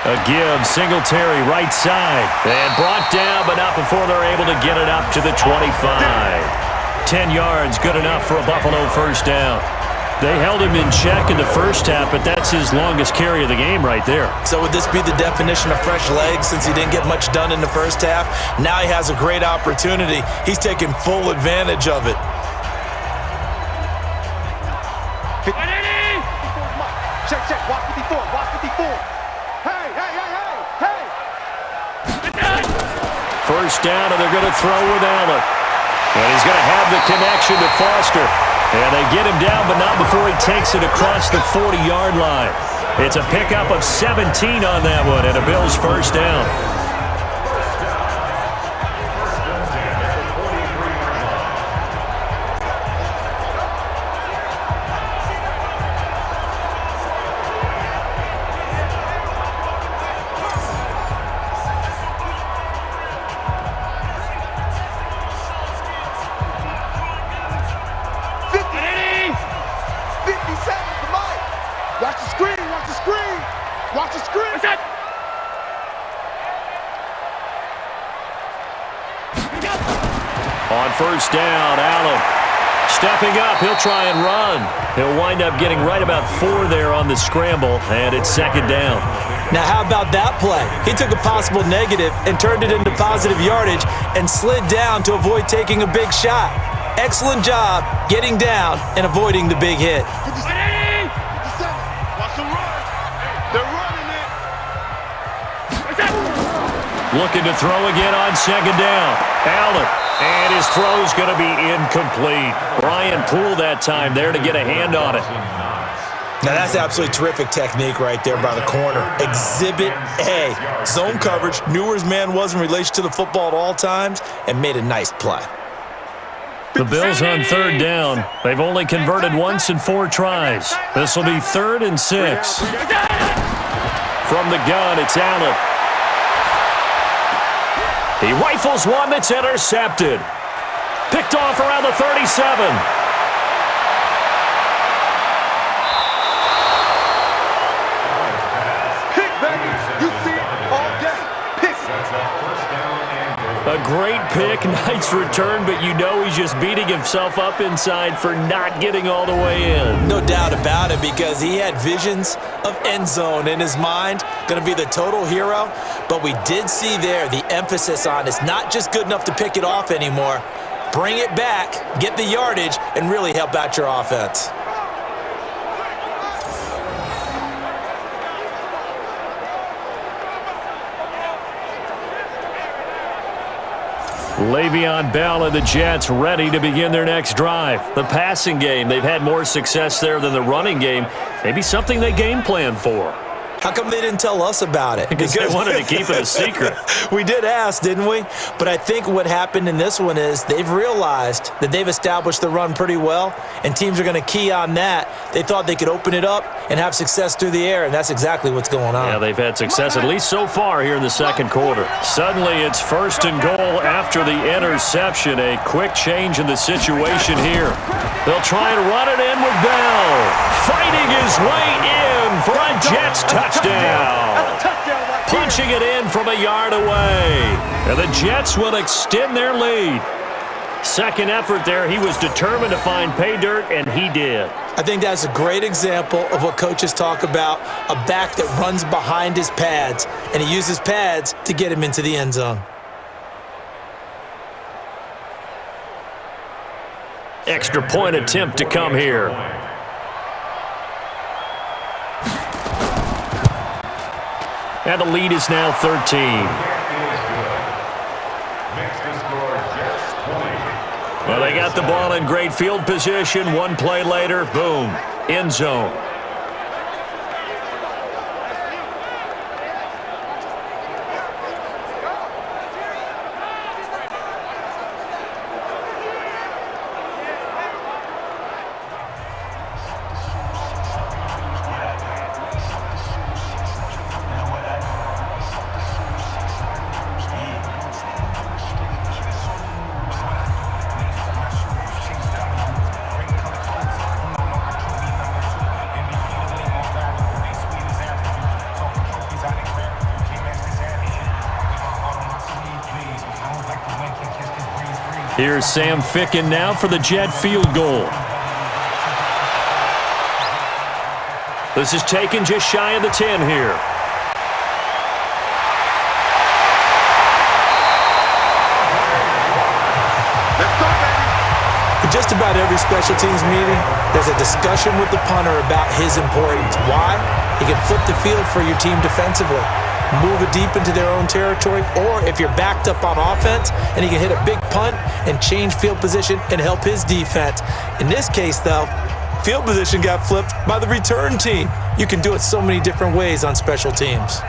A give, Singletary right side. And brought down, but not before they're able to get it up to the 25. 10 yards, good enough for a Buffalo first down. They held him in check in the first half, but that's his longest carry of the game right there. So would this be the definition of fresh legs since he didn't get much done in the first half? Now he has a great opportunity. He's taking full advantage of it. Check. Watch 54. Hey. First down, and they're going to throw with Allen. And he's going to have the connection to Foster. And they get him down, but not before he takes it across the 40-yard line. It's a pickup of 17 on that one, and a Bills first down. On first down, Allen stepping up. He'll try and run. He'll wind up getting right about 4 there on the scramble, and it's second down. Now, how about that play? He took a possible negative and turned it into positive yardage and slid down to avoid taking a big shot. Excellent job getting down and avoiding the big hit. Looking to throw again on second down. Allen. And his throw's going to be incomplete. Brian Poole that time there to get a hand on it. Now that's absolutely terrific technique right there by the corner. Exhibit A. Zone coverage, knew where his man was in relation to the football at all times, and made a nice play. The Bills on third down. They've only converted once in 4 tries. This will be 3rd and 6. From the gun, it's Allen. He rifles one that's intercepted. Picked off around the 37. A great pick, nice return, but you know he's just beating himself up inside for not getting all the way in. No doubt about it, because he had visions of end zone in his mind, going to be the total hero. But we did see there the emphasis on it's not just good enough to pick it off anymore. Bring it back, get the yardage, and really help out your offense. Le'Veon Bell and the Jets ready to begin their next drive. The passing game, they've had more success there than the running game. Maybe something they game plan for. How come they didn't tell us about it? Because they wanted to keep it a secret. We did ask, didn't we? But I think what happened in this one is they've realized that they've established the run pretty well, and teams are going to key on that. They thought they could open it up and have success through the air, and that's exactly what's going on. Yeah, they've had success at least so far here in the second quarter. Suddenly, it's 1st and goal after the interception. A quick change in the situation here. They'll try and run it in with Bell. Fighting his way in for a Jets touchdown. Punching it in from a yard away. And the Jets will extend their lead. Second effort there, he was determined to find pay dirt, and he did. I think that's a great example of what coaches talk about, a back that runs behind his pads, and he uses pads to get him into the end zone. Extra point attempt to come here. And the lead is now 13. Well, they got the ball in great field position. One play later, boom, end zone. Here's Sam Ficken now for the Jet field goal. This is taken just shy of the 10 here. In just about every special teams meeting, there's a discussion with the punter about his importance. Why? He can flip the field for your team defensively, move it deep into their own territory, or if you're backed up on offense, and he can hit a big punt and change field position and help his defense. In this case, though, field position got flipped by the return team. You can do it so many different ways on special teams.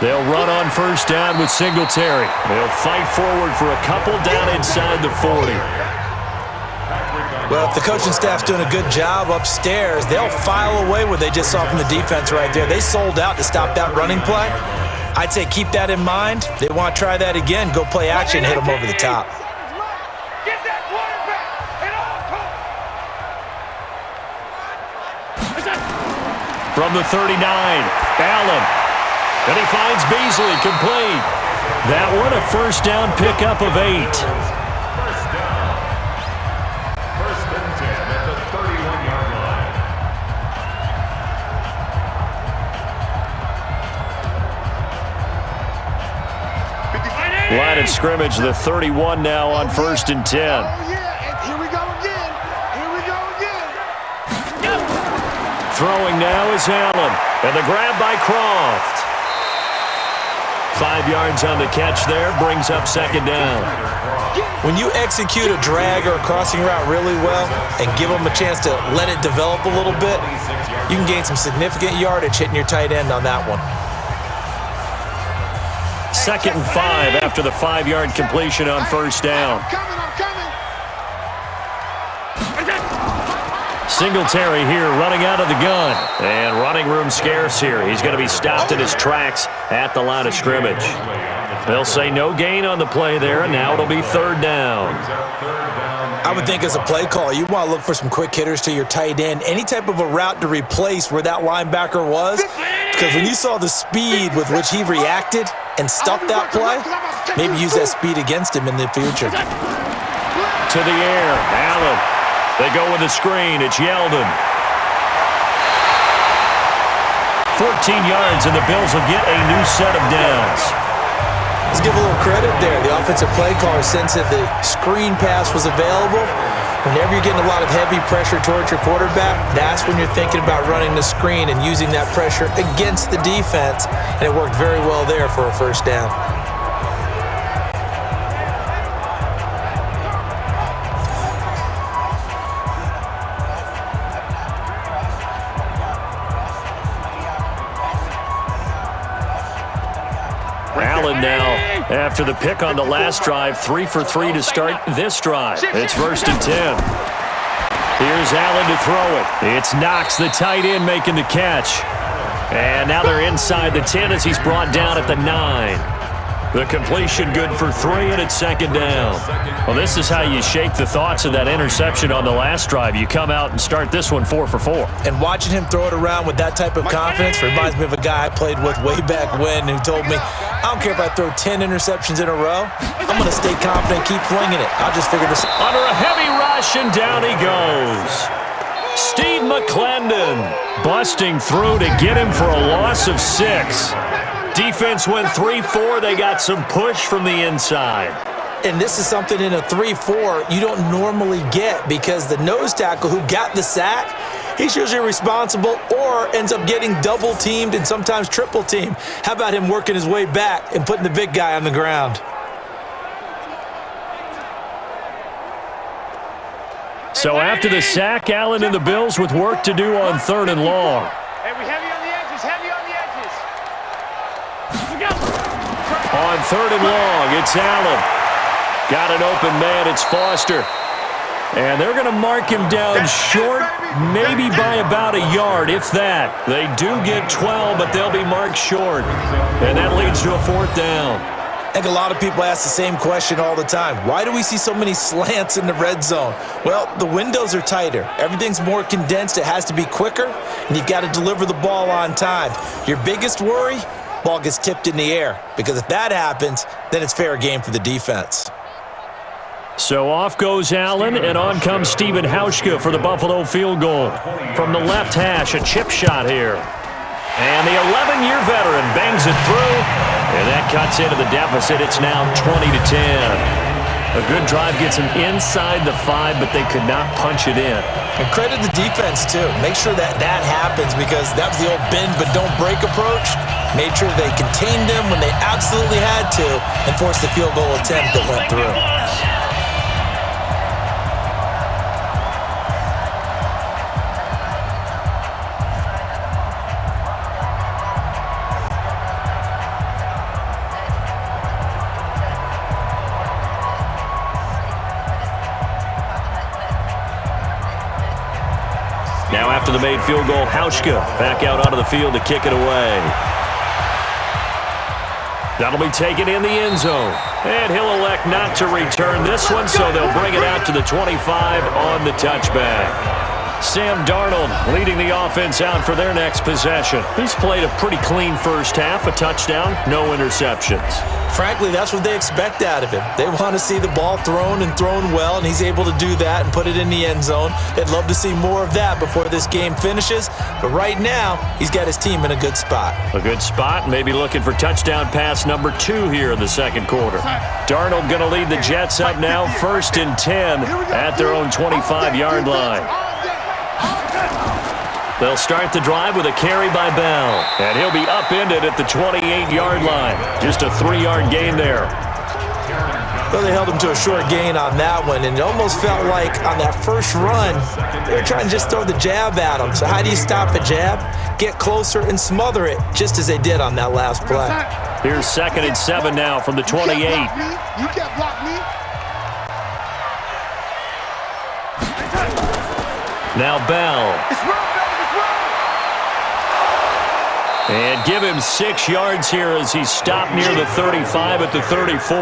They'll run on first down with Singletary. They'll fight forward for a couple down inside the 40. Well, if the coaching staff's doing a good job upstairs, they'll file away what they just saw from the defense right there. They sold out to stop that running play. I'd say keep that in mind. They want to try that again, go play action, hit them over the top. From the 39, Allen. And he finds Beasley complete. That one a first down pickup of 8. First down. First and 10 at the 31-yard line. Line of scrimmage, the 31 now on first and 10. Oh, yeah, and here we go again. Here we go again. Throwing now is Allen. And the grab by Croft. 5 yards on the catch there. Brings up second down. When you execute a drag or a crossing route really well and give them a chance to let it develop a little bit, you can gain some significant yardage hitting your tight end on that one. 2nd and 5 after the 5-yard completion on first down. Singletary here running out of the gun. And running room scarce here. He's going to be stopped in his tracks at the line of scrimmage. They'll say no gain on the play there, and now it'll be 3rd down. I would think as a play call, you want to look for some quick hitters to your tight end. Any type of a route to replace where that linebacker was. Because when you saw the speed with which he reacted and stuffed that play, maybe use that speed against him in the future. To the air, Allen. They go with a screen. It's Yeldon. 14 yards, and the Bills will get a new set of downs. Let's give a little credit there. The offensive play caller sensed that the screen pass was available. Whenever you're getting a lot of heavy pressure towards your quarterback, that's when you're thinking about running the screen and using that pressure against the defense. And it worked very well there for a first down. Allen now, after the pick on the last drive, 3 for 3 to start this drive. It's 1st and 10. Here's Allen to throw it. It's Knox, the tight end, making the catch. And now they're inside the 10 as he's brought down at the 9. The completion good for 3, and it's 2nd down. Well, this is how you shake the thoughts of that interception on the last drive. You come out and start this one 4 for 4. And watching him throw it around with that type of confidence reminds me of a guy I played with way back when who told me, I don't care if I throw 10 interceptions in a row. I'm going to stay confident, keep flinging it. I'll just figure this out. Under a heavy rush, and down he goes. Steve McClendon busting through to get him for a loss of 6. Defense went 3-4. They got some push from the inside. And this is something in a 3-4 you don't normally get because the nose tackle who got the sack, he's usually responsible or ends up getting double-teamed and sometimes triple-teamed. How about him working his way back and putting the big guy on the ground? So after the sack, Allen and the Bills with work to do on 3rd and long. Heavy on the edges, heavy on the edges. On 3rd and long, it's Allen. Got an open man, it's Foster. And they're going to mark him down short, maybe by about a yard, if that. They do get 12, but they'll be marked short. And that leads to a 4th down. I think a lot of people ask the same question all the time. Why do we see so many slants in the red zone? Well, the windows are tighter. Everything's more condensed. It has to be quicker, and you've got to deliver the ball on time. Your biggest worry, ball gets tipped in the air, because if that happens, then it's fair game for the defense. So off goes Allen, and on comes Stephen Hauschka for the Buffalo field goal. From the left hash, a chip shot here. And the 11-year veteran bangs it through, and that cuts into the deficit. It's now 20-10. A good drive gets them inside the 5, but they could not punch it in. And credit the defense, too. Make sure that happens because that was the old bend but don't break approach. Made sure they contained them when they absolutely had to and forced the field goal attempt that went through. Now after the made field goal, Hauschka back out onto the field to kick it away. That'll be taken in the end zone. And he'll elect not to return this one, so they'll bring it out to the 25 on the touchback. Sam Darnold leading the offense out for their next possession. He's played a pretty clean first half, a touchdown, no interceptions. Frankly, that's what they expect out of him. They want to see the ball thrown and thrown well, and he's able to do that and put it in the end zone. They'd love to see more of that before this game finishes, but right now, he's got his team in a good spot. A good spot, maybe looking for touchdown pass number 2 here in the second quarter. Darnold going to lead the Jets up now, 1st and 10 at their own 25-yard line. They'll start the drive with a carry by Bell. And he'll be upended at the 28-yard line. Just a 3-yard gain there. Well, they held him to a short gain on that one, and it almost felt like on that first run, they were trying to just throw the jab at him. So how do you stop a jab? Get closer and smother it, just as they did on that last play. Here's 2nd and 7 now from the 28. You can't block me. Now Bell. It's wrong, it's wrong. And give him 6 yards here as he stopped near the 35 at the 34.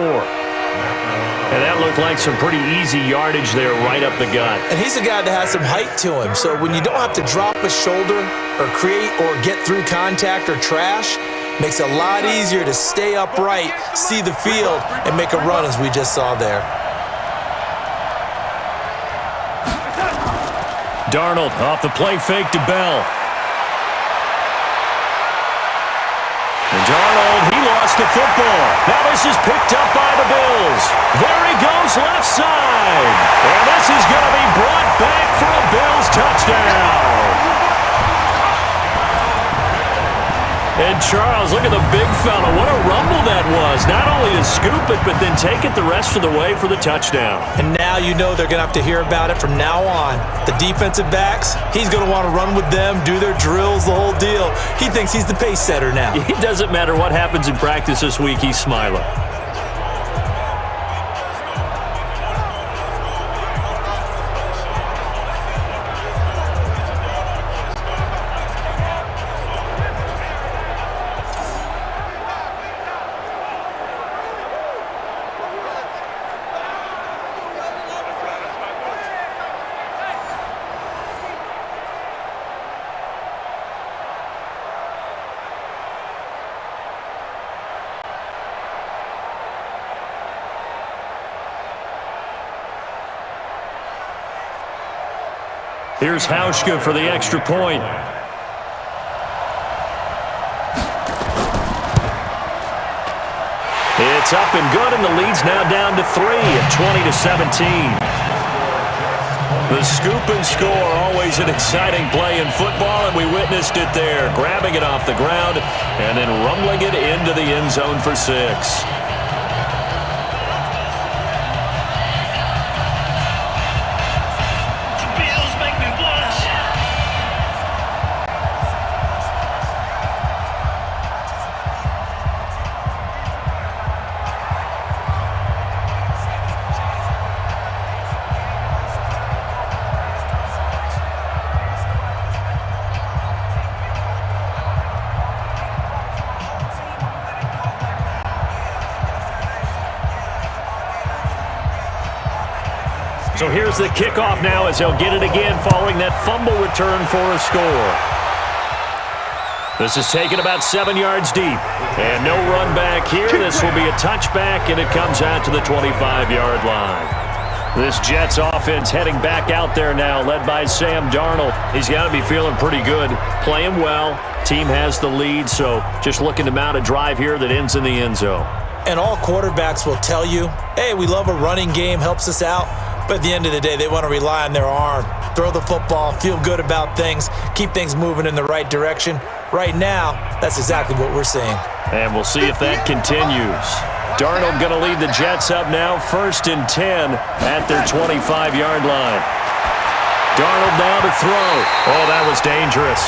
And that looked like some pretty easy yardage there right up the gut. And he's a guy that has some height to him. So when you don't have to drop a shoulder or create or get through contact or trash, makes it a lot easier to stay upright, see the field, and make a run as we just saw there. Darnold off the play fake to Bell. And Darnold, he lost the football. Now this is picked up by the Bills. There he goes left side. And this is going to be brought back for a Bills touchdown. And Charles, look at the big fella. What a rumble that was. Not only to scoop it, but then take it the rest of the way for the touchdown. And now you know they're going to have to hear about it from now on. The defensive backs, he's going to want to run with them, do their drills, the whole deal. He thinks he's the pace setter now. It doesn't matter what happens in practice this week, he's smiling. Here's Hauschka for the extra point. It's up and good, and the lead's now down to 3 at 20-17. The scoop and score, always an exciting play in football, and we witnessed it there, grabbing it off the ground and then rumbling it into the end zone for 6. So here's the kickoff now as they'll get it again following that fumble return for a score. This is taken about 7 yards deep. And no run back here. This will be a touchback, and it comes out to the 25-yard line. This Jets offense heading back out there now, led by Sam Darnold. He's got to be feeling pretty good, playing well. Team has the lead, so just looking to mount a drive here that ends in the end zone. And all quarterbacks will tell you, hey, we love a running game, helps us out. But at the end of the day, they want to rely on their arm, throw the football, feel good about things, keep things moving in the right direction. Right now, that's exactly what we're seeing. And we'll see if that continues. Darnold going to lead the Jets up now, 1st and 10 at their 25-yard line. Darnold now to throw. Oh, that was dangerous.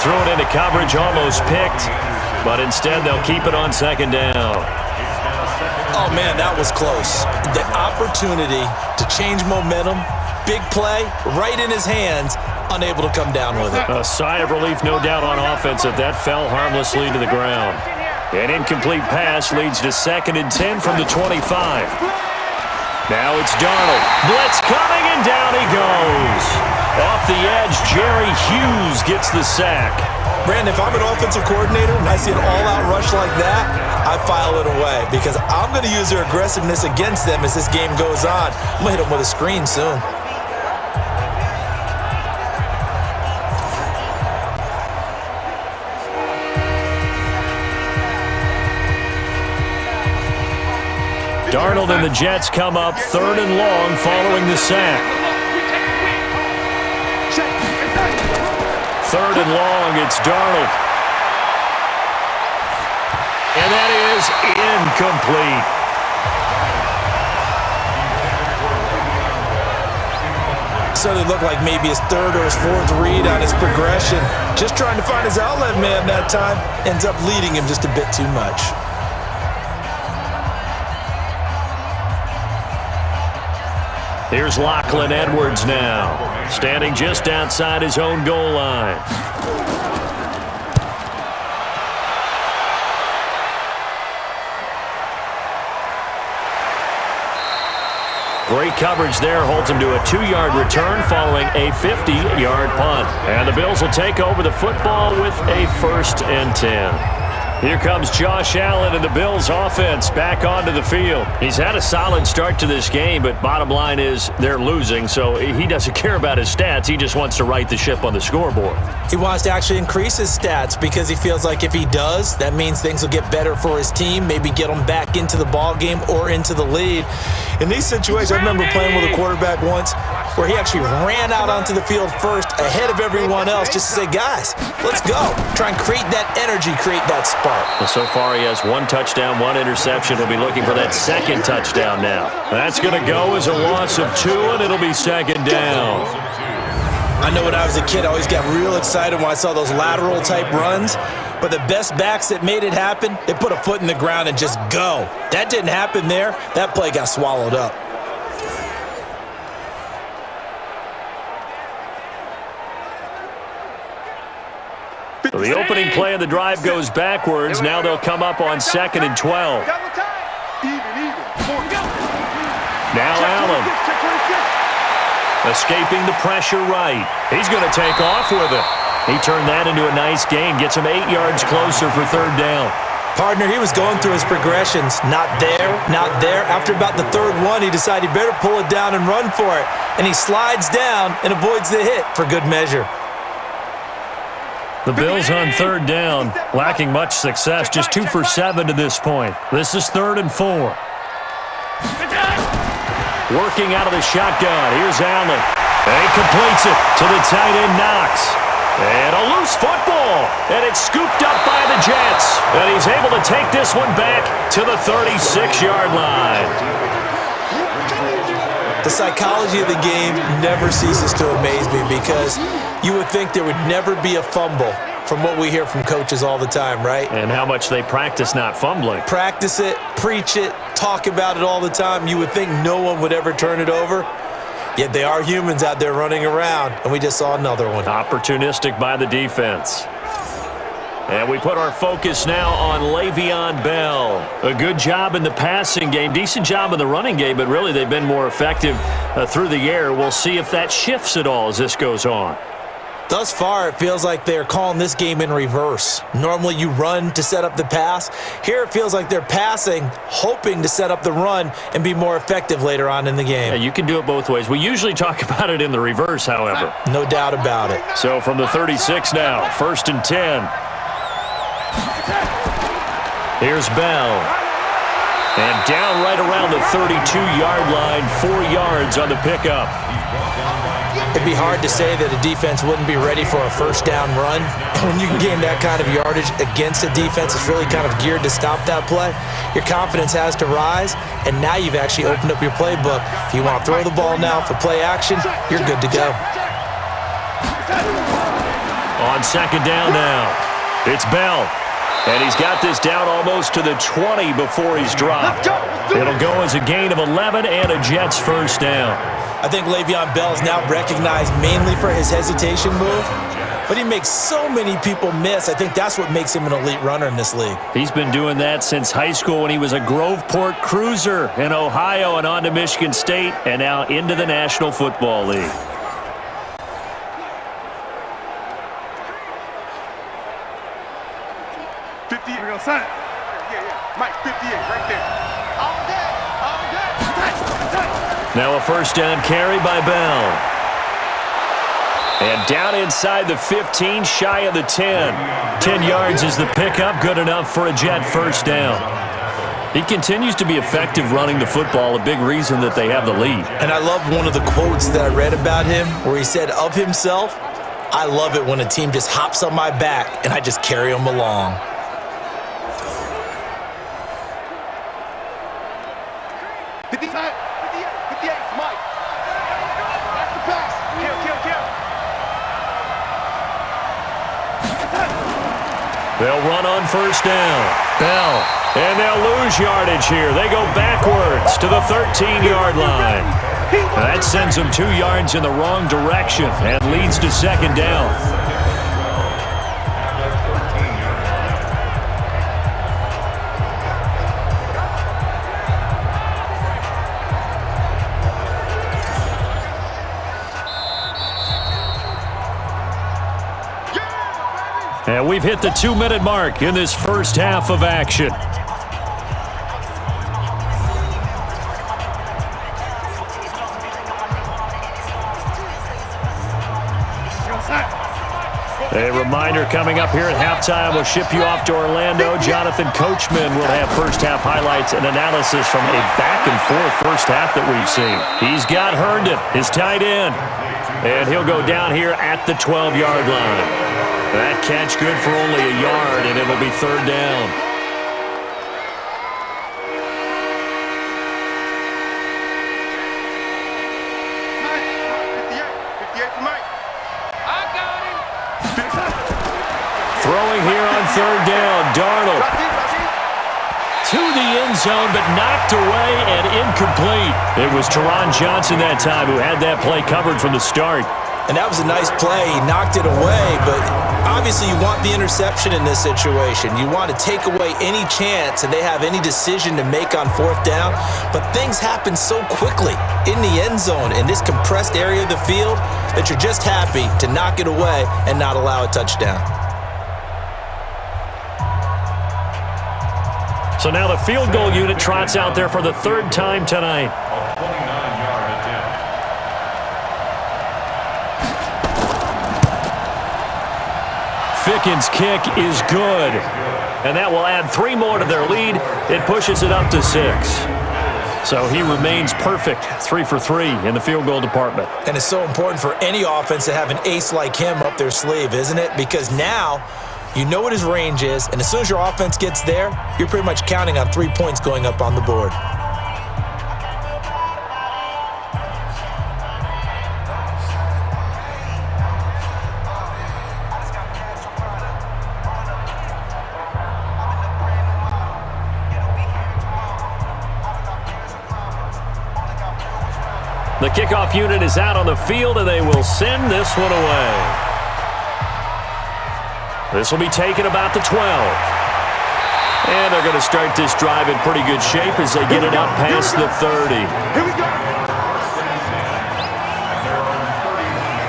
Threw it into coverage, almost picked, but instead they'll keep it on 2nd down. Oh, man, that was close. The opportunity to change momentum, big play, right in his hands, unable to come down with it. A sigh of relief, no doubt, on offense that fell harmlessly to the ground. An incomplete pass leads to 2nd and 10 from the 25. Now it's Darnold. Blitz coming, and down he goes. Off the edge, Jerry Hughes gets the sack. Brandon, if I'm an offensive coordinator and I see an all-out rush like that, I file it away because I'm going to use their aggressiveness against them as this game goes on. I'm going to hit them with a screen soon. Darnold and the Jets come up 3rd and long following the sack. 3rd and long. It's Darnold. And that is incomplete. Certainly looked like maybe his 3rd or his 4th read on his progression. Just trying to find his outlet man that time. Ends up leading him just a bit too much. Here's Lachlan Edwards now, standing just outside his own goal line. Great coverage there, holds him to a 2-yard return following a 50-yard punt. And the Bills will take over the football with a 1st and 10. Here comes Josh Allen and the Bills offense back onto the field. He's had a solid start to this game, but bottom line is they're losing, so he doesn't care about his stats. He just wants to right the ship on the scoreboard. He wants to actually increase his stats because he feels like if he does, that means things will get better for his team, maybe get them back into the ball game or into the lead. In these situations, I remember playing with a quarterback once where he actually ran out onto the field first ahead of everyone else just to say, guys, let's go. Try and create that energy, create that spark. Well, so far he has 1 touchdown, 1 interception. He'll be looking for that 2nd touchdown now. That's going to go as a loss of 2, and it'll be 2nd down. I know when I was a kid, I always got real excited when I saw those lateral type runs. But the best backs that made it happen, they put a foot in the ground and just go. That didn't happen there. That play got swallowed up. So the opening play of the drive goes backwards. Now they'll come up on 2nd and 12. Now Allen. Escaping the pressure right. He's going to take off with it. He turned that into a nice gain. Gets him 8 yards closer for 3rd down. Partner, he was going through his progressions. Not there, not there. After about the 3rd one, he decided he better pull it down and run for it. And he slides down and avoids the hit for good measure. The Bills on 3rd down, lacking much success, just 2 for 7 to this point. This is 3rd and 4. Working out of the shotgun, here's Allen. And he completes it to the tight end Knox. And a loose football, and it's scooped up by the Jets. And he's able to take this one back to the 36-yard line. The psychology of the game never ceases to amaze me because you would think there would never be a fumble from what we hear from coaches all the time, right? And how much they practice not fumbling. Practice it, preach it, talk about it all the time. You would think no one would ever turn it over. Yet they are humans out there running around, and we just saw another one. Opportunistic by the defense. And we put our focus now on Le'Veon Bell. A good job in the passing game, decent job in the running game, but really they've been more effective through the air. We'll see if that shifts at all as this goes on. Thus far, it feels like they're calling this game in reverse. Normally you run to set up the pass. Here it feels like they're passing, hoping to set up the run and be more effective later on in the game. Yeah, you can do it both ways. We usually talk about it in the reverse, however. No doubt about it. So from the 36 now, 1st and 10. Here's Bell. And down right around the 32-yard line, 4 yards on the pickup. It'd be hard to say that a defense wouldn't be ready for a 1st down run. When you can gain that kind of yardage against a defense that's really kind of geared to stop that play, your confidence has to rise, and now you've actually opened up your playbook. If you want to throw the ball now for play action, you're good to go. On 2nd down now, it's Bell. And he's got this down almost to the 20 before he's dropped. It'll go as a gain of 11 and a Jets 1st down. I think Le'Veon Bell is now recognized mainly for his hesitation move, but he makes so many people miss. I think that's what makes him an elite runner in this league. He's been doing that since high school when he was a Groveport Cruiser in Ohio and on to Michigan State and now into the National Football League. Mike, 58, right there. All day. Now a 1st down carry by Bell. And down inside the 15, shy of the 10. 10 yards is the pickup, good enough for a Jet 1st down. He continues to be effective running the football, a big reason that they have the lead. And I love one of the quotes that I read about him where he said of himself, I love it when a team just hops on my back and I just carry them along. They'll run on first down. Bell. And they'll lose yardage here. They go backwards to the 13-yard line. That sends them 2 yards in the wrong direction and leads to second down. And we've hit the 2-minute mark in this first half of action. A reminder coming up here at halftime, we'll ship you off to Orlando. Jonathan Coachman will have first half highlights and analysis from a back-and-forth first half that we've seen. He's got Herndon, his tight end, and he'll go down here at the 12-yard line. That catch good for only a yard, and it'll be third down. Throwing here on third down, Darnold. To the end zone, but knocked away and incomplete. It was Teron Johnson that time who had that play covered from the start. And that was a nice play. He knocked it away, but obviously you want the interception in this situation. You want to take away any chance that they have any decision to make on fourth down, but things happen so quickly in the end zone in this compressed area of the field that you're just happy to knock it away and not allow a touchdown. So now the field goal unit trots out there for the third time tonight. Fickens' kick is good. And that will add 3 more to their lead. It pushes it up to 6. So he remains perfect, 3 for 3 in the field goal department. And it's so important for any offense to have an ace like him up their sleeve, isn't it? Because now you know what his range is, and as soon as your offense gets there, you're pretty much counting on 3 points going up on the board. The kickoff unit is out on the field, and they will send this one away. This will be taken about the 12. And they're going to start this drive in pretty good shape as they get it up past the 30. Here we go.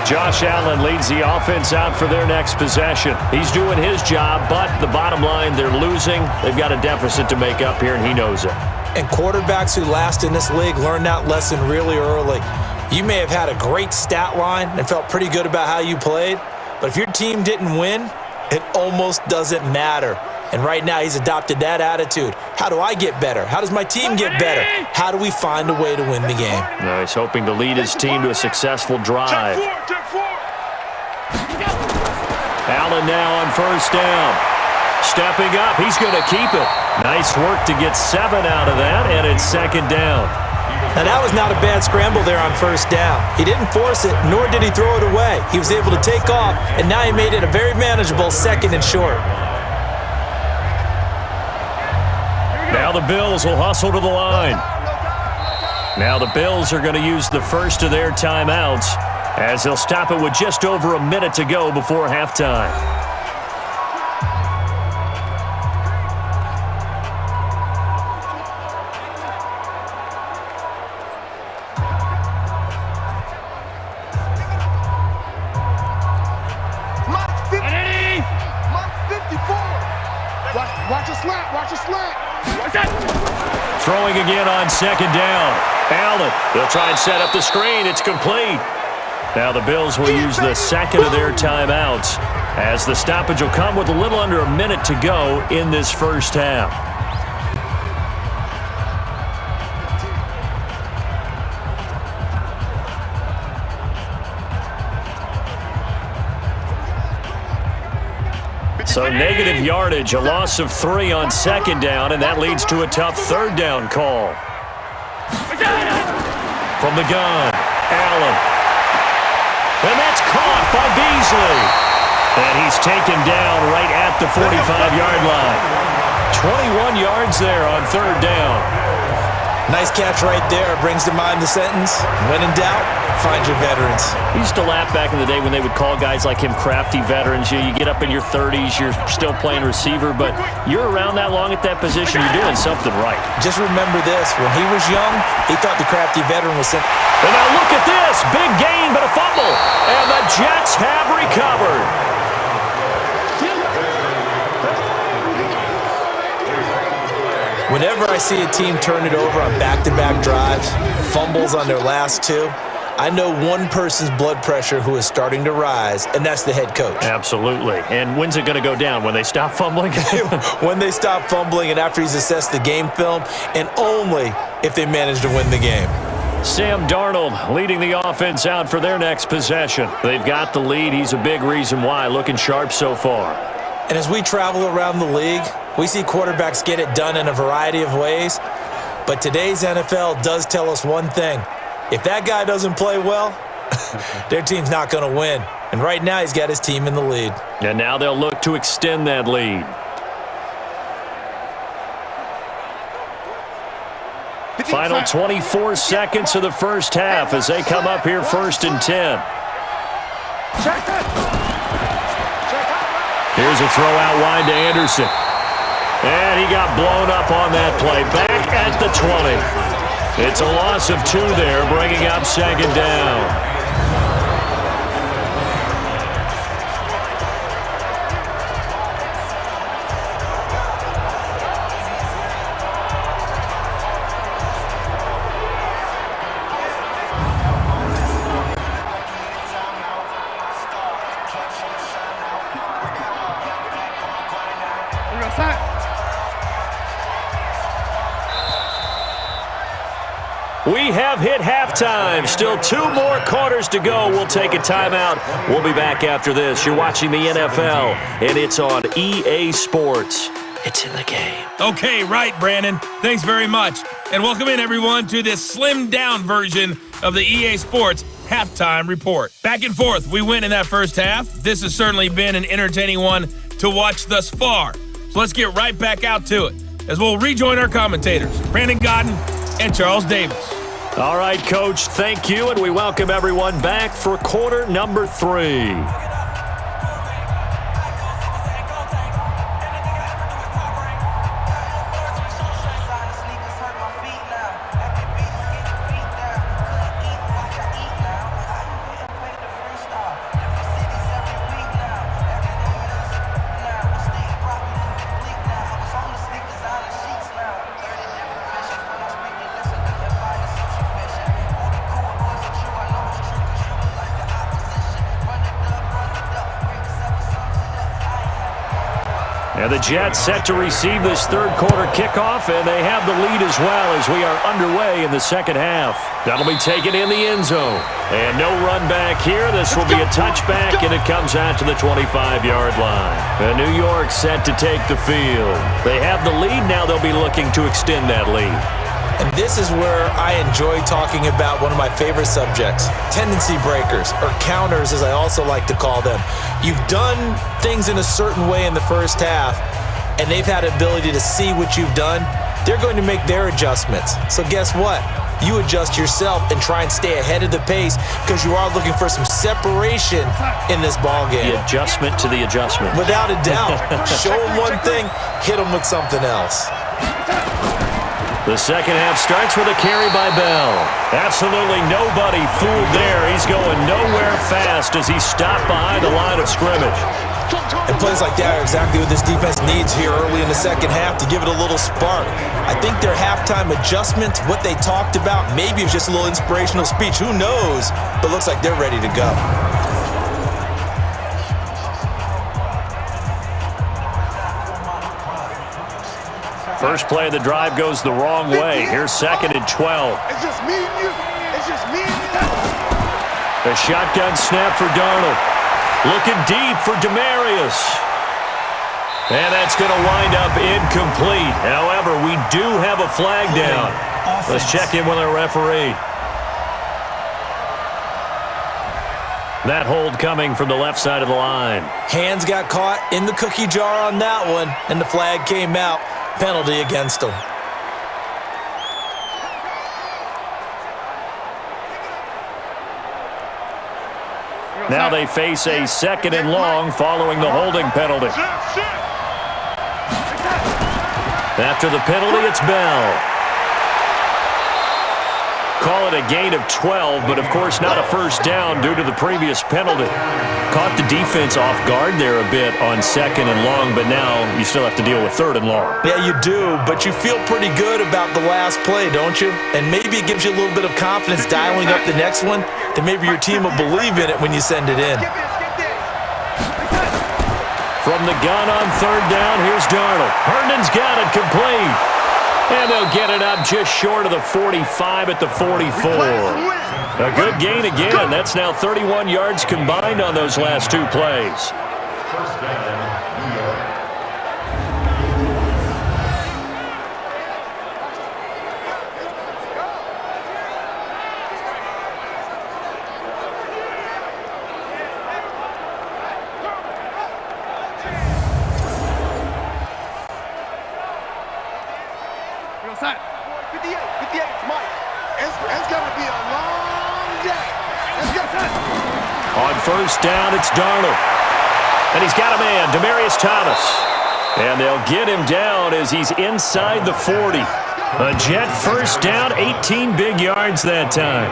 Josh Allen leads the offense out for their next possession. He's doing his job, but the bottom line, they're losing. They've got a deficit to make up here, and he knows it. And quarterbacks who last in this league learn that lesson really early. You may have had a great stat line and felt pretty good about how you played, but if your team didn't win, it almost doesn't matter. And right now he's adopted that attitude. How do I get better? How does my team get better? How do we find a way to win the game? Now he's hoping to lead his team to a successful drive. Allen now on first down. Stepping up, he's going to keep it. Nice work to get 7 out of that, and it's second down. Now that was not a bad scramble there on first down. He didn't force it, nor did he throw it away. He was able to take off, and now he made it a very manageable second and short. Now the Bills will hustle to the line. Now the Bills are going to use the first of their timeouts as they'll stop it with just over a minute to go before halftime. Throwing again on second down. Allen, they'll try and set up the screen. It's complete. Now the Bills will use the second of their timeouts as the stoppage will come with a little under a minute to go in this first half. So negative yardage, a loss of 3 on second down, and that leads to a tough third down call. From the gun, Allen. And that's caught by Beasley. And he's taken down right at the 45-yard line. 21 yards there on third down. Nice catch right there. Brings to mind the sentence, when in doubt, find your veterans. We used to laugh back in the day when they would call guys like him crafty veterans. You get up in your 30s, you're still playing receiver, but you're around that long at that position, you're doing something right. Just remember this. When he was young, he thought the crafty veteran was simple. And now look at this. Big gain, but a fumble. And the Jets have recovered. Whenever I see a team turn it over on back-to-back drives, fumbles on their last 2, I know one person's blood pressure who is starting to rise, and that's the head coach. Absolutely. And when's it going to go down? When they stop fumbling? When they stop fumbling and after he's assessed the game film, and only if they manage to win the game. Sam Darnold leading the offense out for their next possession. They've got the lead. He's a big reason why. Looking sharp so far. And as we travel around the league, we see quarterbacks get it done in a variety of ways. But today's NFL does tell us one thing. If that guy doesn't play well, their team's not going to win. And right now, he's got his team in the lead. And now they'll look to extend that lead. Final 24 seconds of the first half as they come up here 1st and 10. Here's a throw out wide to Anderson. And he got blown up on that play. Back at the 20. It's a loss of 2 there, bringing up second down. We have hit halftime. Still 2 more quarters to go. We'll take a timeout. We'll be back after this. You're watching the NFL, and it's on EA Sports. It's in the game. Okay, right, Brandon. Thanks very much. And welcome in, everyone, to this slimmed-down version of the EA Sports Halftime Report. Back and forth, we win in that first half. This has certainly been an entertaining one to watch thus far. So let's get right back out to it as we'll rejoin our commentators, Brandon Godden and Charles Davis. All right, Coach, thank you, and we welcome everyone back for quarter number 3. And the Jets set to receive this third quarter kickoff, and they have the lead as well as we are underway in the second half. That'll be taken in the end zone. And no run back here. This will be a touchback, and it comes out to the 25-yard line. And New York set to take the field. They have the lead. Now they'll be looking to extend that lead. And this is where I enjoy talking about one of my favorite subjects, tendency breakers, or counters as I also like to call them. You've done things in a certain way in the first half, and they've had the ability to see what you've done. They're going to make their adjustments. So guess what? You adjust yourself and try and stay ahead of the pace because you are looking for some separation in this ballgame. The adjustment to the adjustment. Without a doubt. Show them one thing, hit them with something else. The second half starts with a carry by Bell. Absolutely nobody fooled there. He's going nowhere fast as he's stopped behind the line of scrimmage. And plays like that are exactly what this defense needs here early in the second half to give it a little spark. I think their halftime adjustment, what they talked about, maybe it was just a little inspirational speech. Who knows? But looks like they're ready to go. First play of the drive goes the wrong way. Here's 2nd and 12. It's just me and you. It's just me and you. The shotgun snap for Darnold. Looking deep for Demarius. And that's going to wind up incomplete. However, we do have a flag down. Let's check in with our referee. That hold coming from the left side of the line. Hands got caught in the cookie jar on that one, and the flag came out. Penalty against him. Now they face a 2nd and long following the holding penalty. After the penalty, it's Bell. Call it a gain of 12, but of course not a first down due to the previous penalty. Caught the defense off guard there a bit on 2nd and long, but now you still have to deal with 3rd and long. Yeah, you do, but you feel pretty good about the last play, don't you? And maybe it gives you a little bit of confidence dialing up the next one, that maybe your team will believe in it when you send it in. From the gun on 3rd down, here's Darnold. Herndon's got it complete. And they'll get it up just short of the 45 at the 44. A good gain again. That's now 31 yards combined on those last 2 plays. First down, New York. On 1st down, it's Darnold. And he's got a man, Demaryius Thomas. And they'll get him down as he's inside the 40. A Jet 1st down, 18 big yards that time.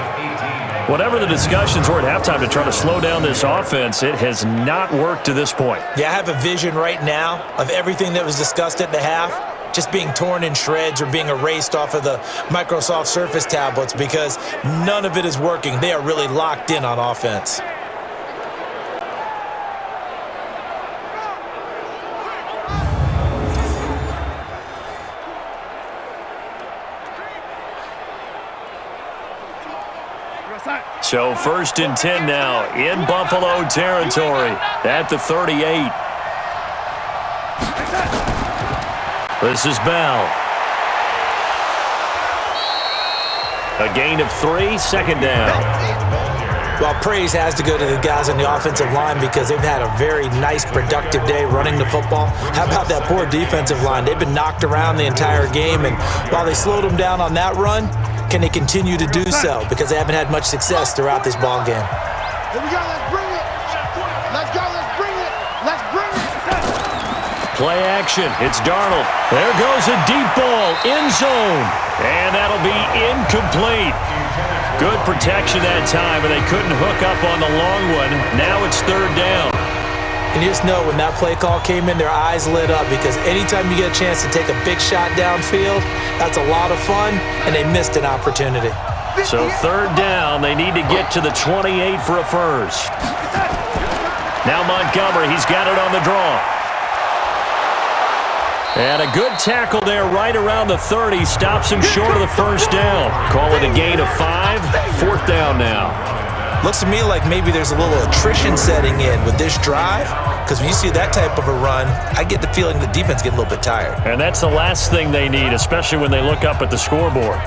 Whatever the discussions were at halftime to try to slow down this offense, it has not worked to this point. Yeah, I have a vision right now of everything that was discussed at the half just being torn in shreds or being erased off of the Microsoft Surface tablets because none of it is working. They are really locked in on offense. So 1st and 10 now in Buffalo territory at the 38. This is Bell. A gain of 3, 2nd down. Well, praise has to go to the guys on the offensive line because they've had a very nice, productive day running the football. How about that poor defensive line? They've been knocked around the entire game, and while they slowed them down on that run, can they continue to do so? Because they haven't had much success throughout this ball game. Here we go, let's bring it. Let's go, let's bring it. Let's bring it. Play action. It's Darnold. There goes a deep ball, end zone. And that'll be incomplete. Good protection that time, and they couldn't hook up on the long one. Now it's 3rd down. And you just know when that play call came in, their eyes lit up because anytime you get a chance to take a big shot downfield, that's a lot of fun, and they missed an opportunity. So 3rd down, they need to get to the 28 for a first. Now Montgomery, he's got it on the draw. And a good tackle there right around the 30. Stops him short of the 1st down. Call it a gain of 5. 4th down now. Looks to me like maybe there's a little attrition setting in with this drive because when you see that type of a run, I get the feeling the defense getting a little bit tired. And that's the last thing they need, especially when they look up at the scoreboard.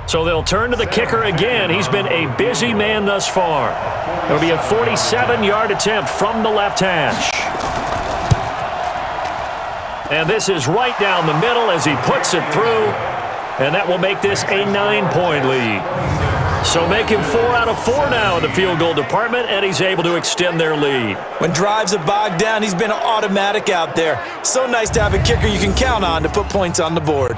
So they'll turn to the kicker again. He's been a busy man thus far. It'll be a 47-yard attempt from the left hash. And this is right down the middle as he puts it through. And that will make this a 9-point lead. So making 4 out of 4 now in the field goal department, and he's able to extend their lead. When drives are bogged down, he's been automatic out there. So nice to have a kicker you can count on to put points on the board.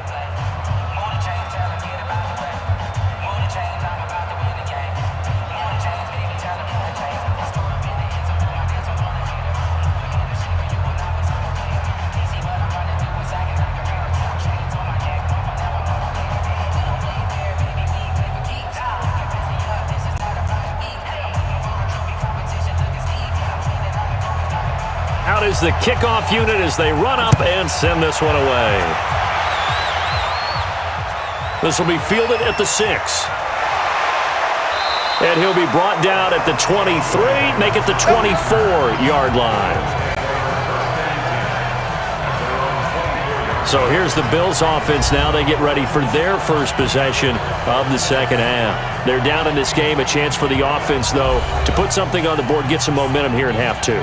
is the kickoff unit as they run up and send this one away. This will be fielded at the 6. And he'll be brought down at the 23, make it the 24-yard line. So here's the Bills offense now. They get ready for their first possession of the second half. They're down in this game. A chance for the offense, though, to put something on the board, get some momentum here in half 2.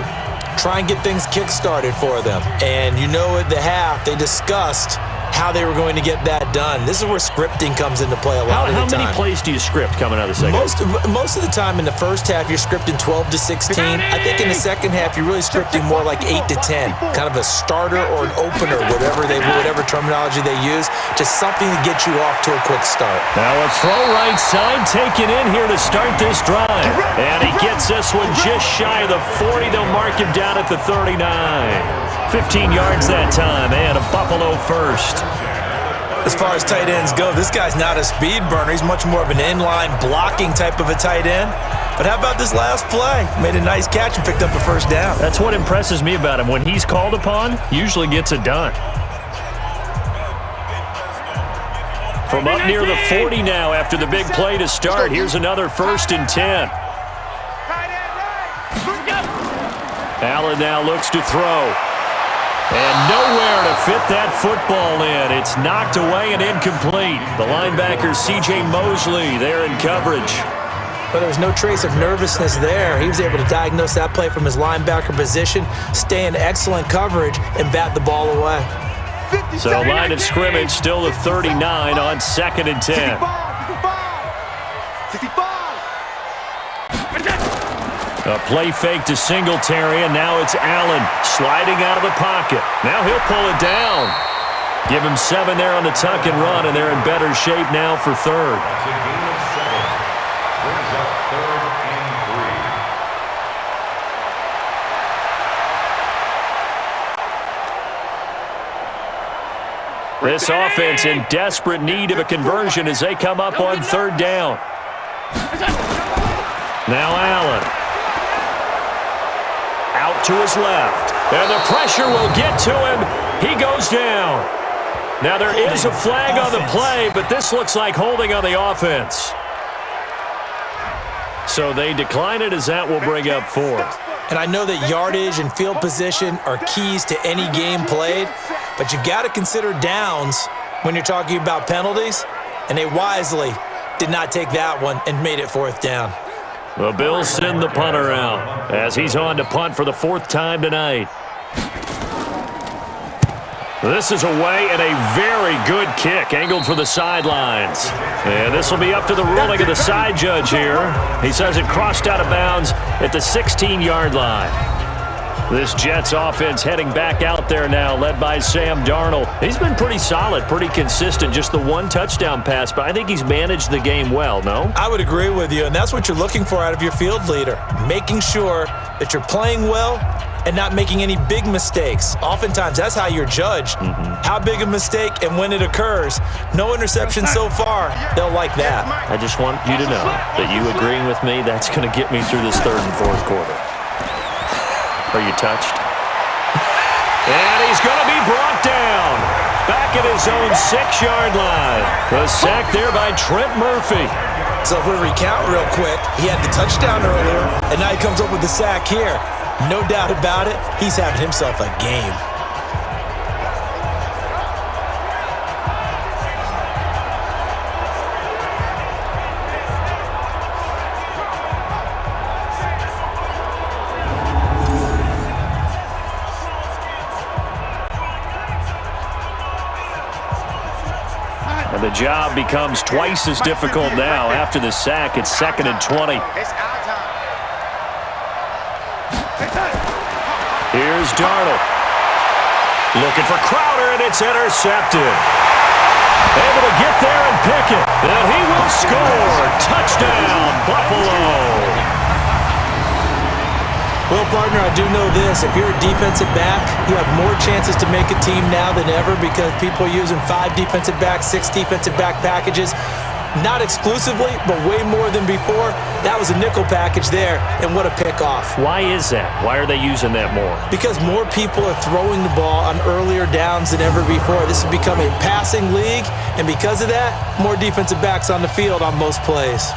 Try and get things kick-started for them. And you know at the half, they discussed how they were going to get that done. This is where scripting comes into play a lot of the time. How many plays do you script coming out of the second half? Most of the time in the first half, you're scripting 12 to 16. I think in the second half, you're really scripting more like 8 to 10. Kind of a starter or an opener, whatever terminology they use. Just something to get you off to a quick start. Now a throw right side taken in here to start this drive. And he gets this one just shy of the 40. They'll mark him down at the 39. 15 yards that time, and a Buffalo first. As far as tight ends go, this guy's not a speed burner. He's much more of an inline blocking type of a tight end. But how about this last play? Made a nice catch and picked up a first down. That's what impresses me about him. When he's called upon, usually gets it done. From up near the 40 now after the big play to start, here's another 1st and 10. Allen now looks to throw. And nowhere to fit that football in. It's knocked away and incomplete. The linebacker, C.J. Mosley, there in coverage. But there was no trace of nervousness there. He was able to diagnose that play from his linebacker position, stay in excellent coverage, and bat the ball away. So line of scrimmage still the 39 on 2nd and 10. A play fake to Singletary, and now it's Allen sliding out of the pocket. Now he'll pull it down. Give him 7 there on the tuck and run, and they're in better shape now for 3rd. That's a gain of 7. Brings up 3rd and 3. This offense in desperate need of a conversion as they come up on 3rd down. Now Allen. Out to his left. And the pressure will get to him. He goes down. Now there is a flag on the play, but this looks like holding on the offense. So they decline it as that will bring up 4th. And I know that yardage and field position are keys to any game played, but you've got to consider downs when you're talking about penalties, and they wisely did not take that one and made it 4th down. The Bills send the punter out as he's on to punt for the 4th time tonight. This is away and a very good kick angled for the sidelines. And this will be up to the ruling of the side judge here. He says it crossed out of bounds at the 16-yard line. This Jets offense heading back out there now, led by Sam Darnold. He's been pretty solid, pretty consistent, just the 1 touchdown pass, but I think he's managed the game well, no? I would agree with you, and that's what you're looking for out of your field leader, making sure that you're playing well and not making any big mistakes. Oftentimes, that's how you're judged. How big a mistake and when it occurs. No interception so far. They'll like that. I just want you to know that you agreeing with me, that's going to get me through this 3rd and 4th quarter. Are you touched? And he's going to be brought down. Back at his own 6-yard line. The sack there by Trent Murphy. So if we recount real quick, he had the touchdown earlier, and now he comes up with the sack here. No doubt about it, he's having himself a game. And the job becomes twice as difficult now after the sack. It's 2nd and 20. Here's Darnold. Looking for Crowder, and it's intercepted. Able to get there and pick it. And he will score. Touchdown, Buffalo. Well, partner, I do know this. If you're a defensive back, you have more chances to make a team now than ever because people are using 5 defensive backs, 6 defensive back packages. Not exclusively, but way more than before. That was a nickel package there, and what a pickoff. Why is that? Why are they using that more? Because more people are throwing the ball on earlier downs than ever before. This has become a passing league, and because of that, more defensive backs on the field on most plays.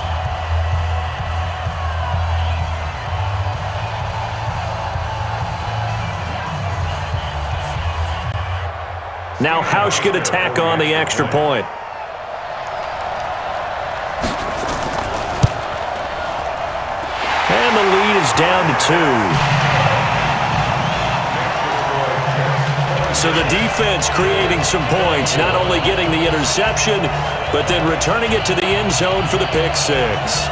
Now Hausch can attack on the extra point. And the lead is down to 2. So the defense creating some points, not only getting the interception, but then returning it to the end zone for the pick six.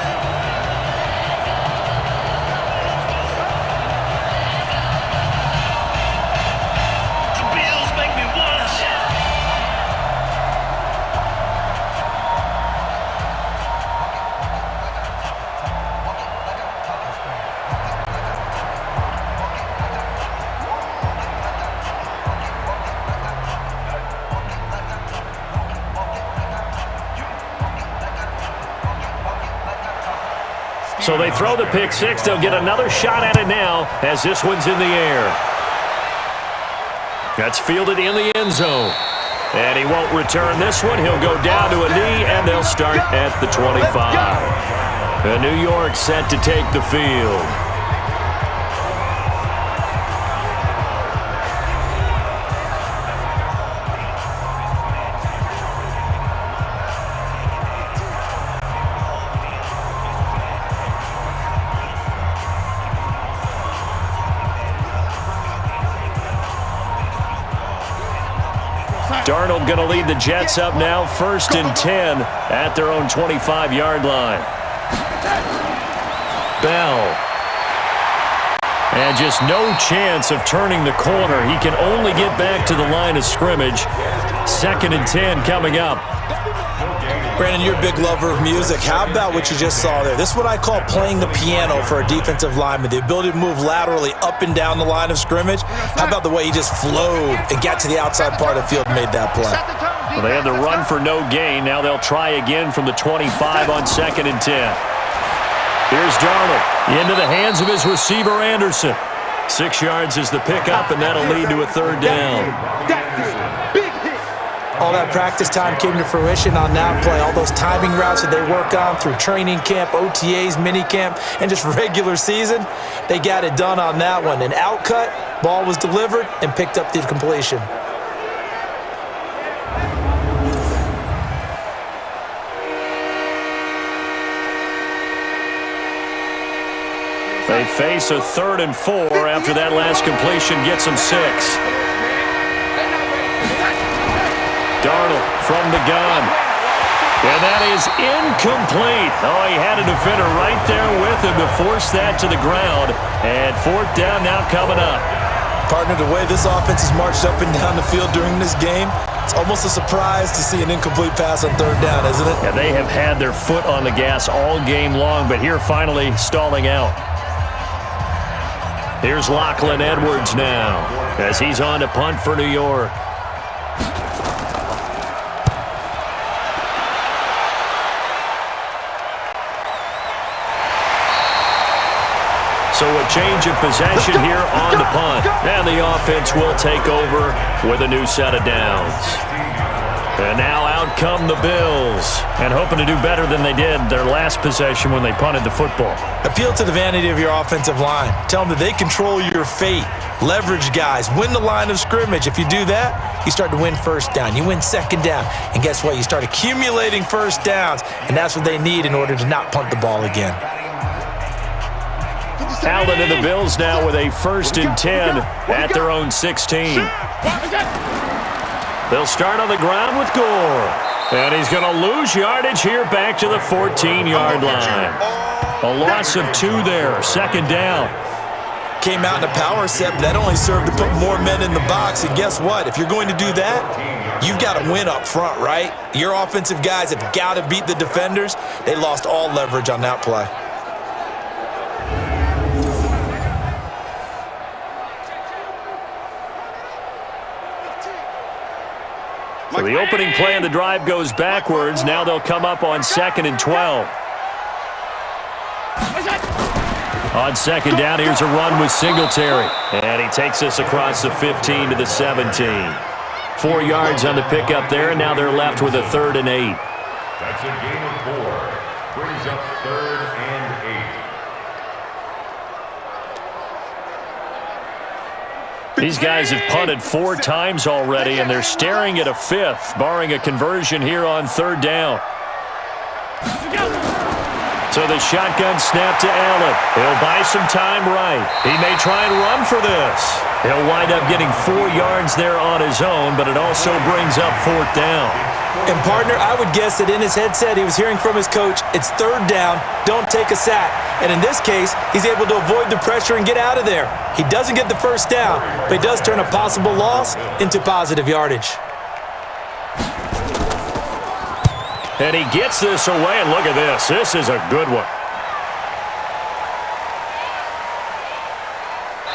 So they throw the pick six. They'll get another shot at it now as this one's in the air. That's fielded in the end zone. And he won't return this one. He'll go down to a knee, and they'll start at the 25. And New York set to take the field. Darnold going to lead the Jets up now, 1st and 10 at their own 25-yard line. Bell. And just no chance of turning the corner. He can only get back to the line of scrimmage. 2nd and 10 coming up. Brandon, you're a big lover of music. How about what you just saw there? This is what I call playing the piano for a defensive lineman. The ability to move laterally up and down the line of scrimmage. How about the way he just flowed and got to the outside part of the field and made that play? Well, they had the run for no gain. Now they'll try again from the 25 on 2nd and 10. Here's Darnold into the hands of his receiver, Anderson. 6 yards is the pickup, and that'll lead to a 3rd down. All that practice time came to fruition on that play. All those timing routes that they work on through training camp, OTAs, minicamp, and just regular season, they got it done on that one. An outcut, ball was delivered, and picked up the completion. They face a 3rd and 4 after that last completion gets them 6. Darnold from the gun. And that is incomplete. Oh, he had a defender right there with him to force that to the ground. And 4th down now coming up. Partner, the way this offense has marched up and down the field during this game, it's almost a surprise to see an incomplete pass on 3rd down, isn't it? Yeah, they have had their foot on the gas all game long, but here finally stalling out. Here's Lachlan Edwards now as he's on to punt for New York. So a change of possession here on the punt. And the offense will take over with a new set of downs. And now out come the Bills. And hoping to do better than they did their last possession when they punted the football. Appeal to the vanity of your offensive line. Tell them that they control your fate. Leverage guys. Win the line of scrimmage. If you do that, you start to win 1st down. You win 2nd down. And guess what? You start accumulating 1st downs. And that's what they need in order to not punt the ball again. Allen and the Bills now with a 1st and 10 at their own 16. They'll start on the ground with Gore. And he's going to lose yardage here back to the 14-yard line. A loss of 2 there, 2nd down. Came out in a power set, but that only served to put more men in the box. And guess what? If you're going to do that, you've got to win up front, right? Your offensive guys have got to beat the defenders. They lost all leverage on that play. So the opening play of the drive goes backwards. Now they'll come up on 2nd and 12. On 2nd down, here's a run with Singletary. And he takes us across the 15 to the 17. 4 yards on the pickup there, and now they're left with a 3rd and 8. That's a gain of 4. Brings up 3rd and 8. These guys have punted 4 times already, and they're staring at a 5th, barring a conversion here on 3rd down. So the shotgun snap to Allen. He'll buy some time right. He may try and run for this. He'll wind up getting 4 yards there on his own, but it also brings up 4th down. And, partner, I would guess that in his headset he was hearing from his coach, it's 3rd down, don't take a sack. And in this case, he's able to avoid the pressure and get out of there. He doesn't get the 1st down, but he does turn a possible loss into positive yardage. And he gets this away, and look at this. This is a good one.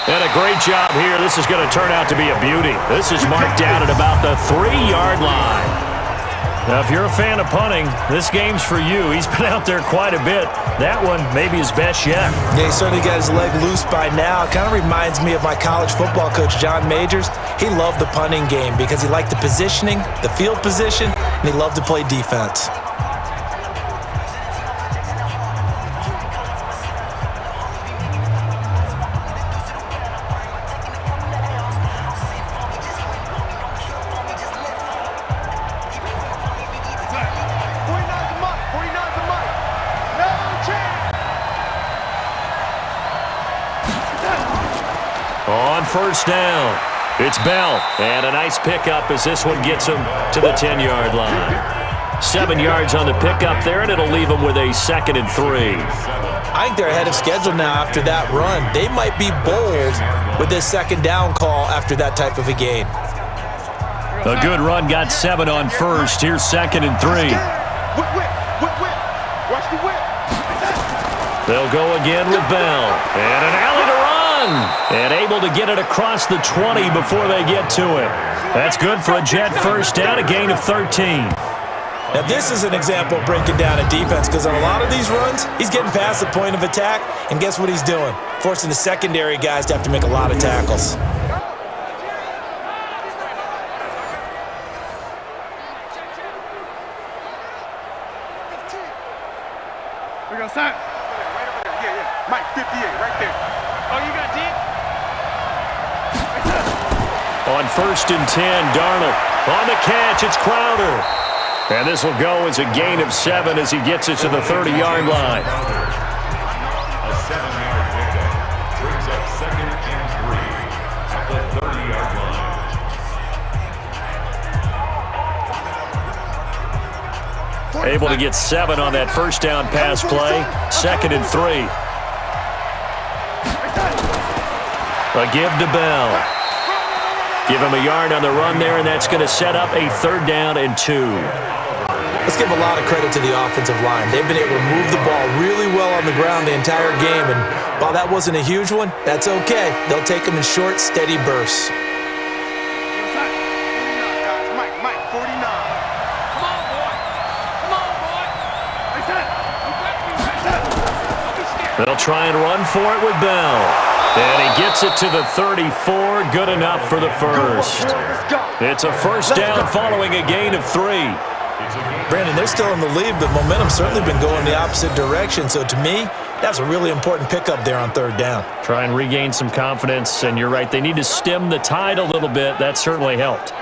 And a great job here. This is going to turn out to be a beauty. This is marked down at about the 3-yard line. Now, if you're a fan of punting, this game's for you. He's been out there quite a bit. That one maybe his best yet. Yeah, he certainly got his leg loose by now. It kind of reminds me of my college football coach, John Majors. He loved the punting game because he liked the positioning, the field position, and he loved to play defense. On 1st down, it's Bell. And a nice pickup as this one gets him to the 10-yard line. 7 yards on the pickup there, and it'll leave him with a 2nd and 3. I think they're ahead of schedule now after that run. They might be bold with this 2nd down call after that type of a gain. A good run, got 7 on 1st. Here's 2nd and 3. Watch the whip. They'll go again with Bell. And an alley to run. And able to get it across the 20 before they get to it. That's good for a Jet 1st down, a gain of 13. Now, this is an example of breaking down a defense because on a lot of these runs, he's getting past the point of attack, and guess what he's doing? Forcing the secondary guys to have to make a lot of tackles. We got sign. Right over there. Yeah. Mike, 58, right there. Oh, you got deep? On 1st and 10, Darnold. On the catch, it's Crowder. And this will go as a gain of 7 as he gets it to the 30-yard line. A 7-yard pickup brings up 2nd and 3 at the 30-yard line. Able to get 7 on that 1st down pass play. 2nd and 3. A give to Bell. Give him a yard on the run there, and that's going to set up a 3rd down and 2. Let's give a lot of credit to the offensive line. They've been able to move the ball really well on the ground the entire game, and while that wasn't a huge one, that's okay. They'll take them in short, steady bursts. Mike, 49. Come on, boy. They'll try and run for it with Bell. And he gets it to the 34. Good enough for the 1st. It's a 1st down following a gain of 3. Brandon, they're still in the lead, but momentum's certainly been going the opposite direction. So to me, that's a really important pickup there on 3rd down. Try and regain some confidence, and you're right. They need to stem the tide a little bit. That certainly helped.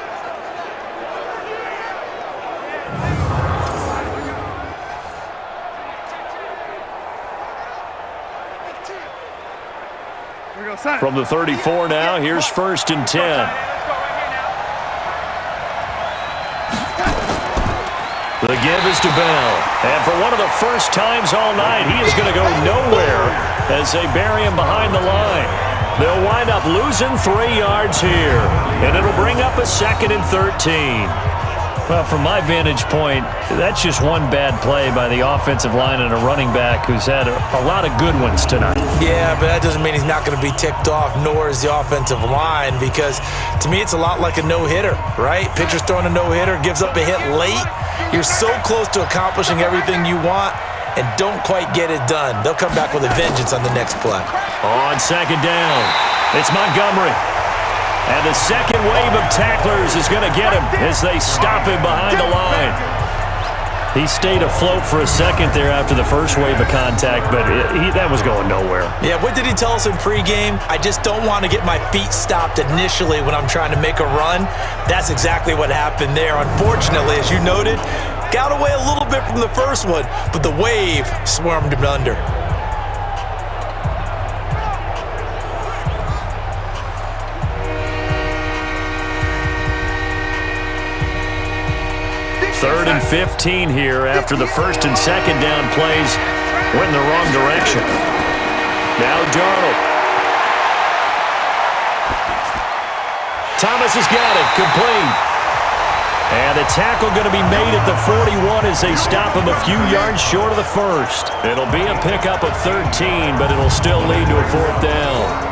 From the 34 now, here's 1st and 10. The give is to Bell. And for one of the first times all night, he is going to go nowhere as they bury him behind the line. They'll wind up losing 3 yards here. And it'll bring up a 2nd and 13. Well, from my vantage point, that's just one bad play by the offensive line and a running back who's had a lot of good ones tonight. Yeah, but that doesn't mean he's not going to be ticked off, nor is the offensive line, because to me it's a lot like a no-hitter, right? Pitcher's throwing a no-hitter, gives up a hit late. You're so close to accomplishing everything you want and don't quite get it done. They'll come back with a vengeance on the next play. On second down, it's Montgomery. And the second wave of tacklers is going to get him as they stop him behind the line. He stayed afloat for a second there after the first wave of contact, but that was going nowhere. Yeah, what did he tell us in pregame? I just don't want to get my feet stopped initially when I'm trying to make a run. That's exactly what happened there. Unfortunately, as you noted, got away a little bit from the first one, but the wave swarmed him under. Third and 15 here after the first and second down plays went in the wrong direction. Now Darnold. Thomas has got it, complete. And the tackle going to be made at the 41 as they stop him a few yards short of the first. It'll be a pickup of 13, but it'll still lead to a fourth down.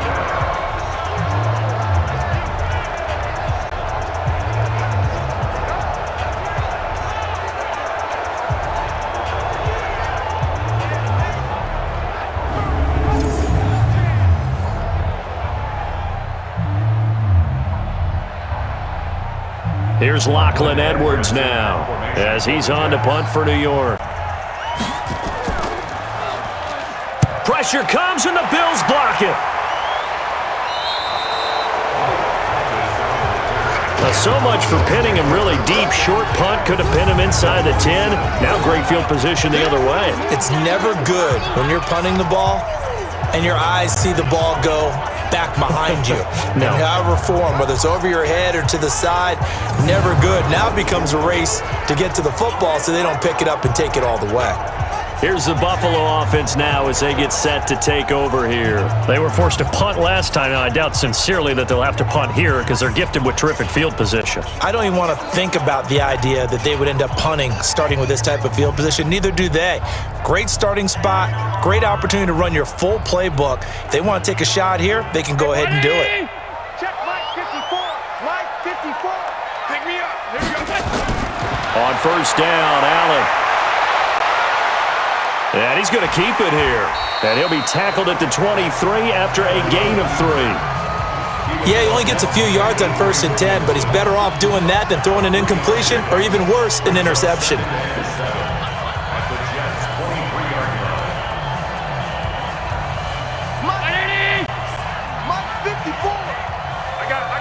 Here's Lachlan Edwards now as he's on to punt for New York. Pressure comes and the Bills block it. So much for pinning him really deep. Short punt could have pinned him inside the 10. Now great field position the other way. It's never good when you're punting the ball and your eyes see the ball go back behind you. No. In however form, whether it's over your head or to the side, never good. Now it becomes a race to get to the football so they don't pick it up and take it all the way. Here's the Buffalo offense now as they get set to take over here. They were forced to punt last time, and I doubt sincerely that they'll have to punt here because they're gifted with terrific field position. I don't even want to think about the idea that they would end up punting starting with this type of field position. Neither do they. Great starting spot, great opportunity to run your full playbook. If they want to take a shot here, they can go ahead and do it. Check Mike 54. Mike 54. Pick me up. Here we go. On first down, Allen. And he's going to keep it here. And he'll be tackled at the 23 after a gain of 3. Yeah, he only gets a few yards on 1st and 10, but he's better off doing that than throwing an incompletion or even worse, an interception. Mike 54. I got it.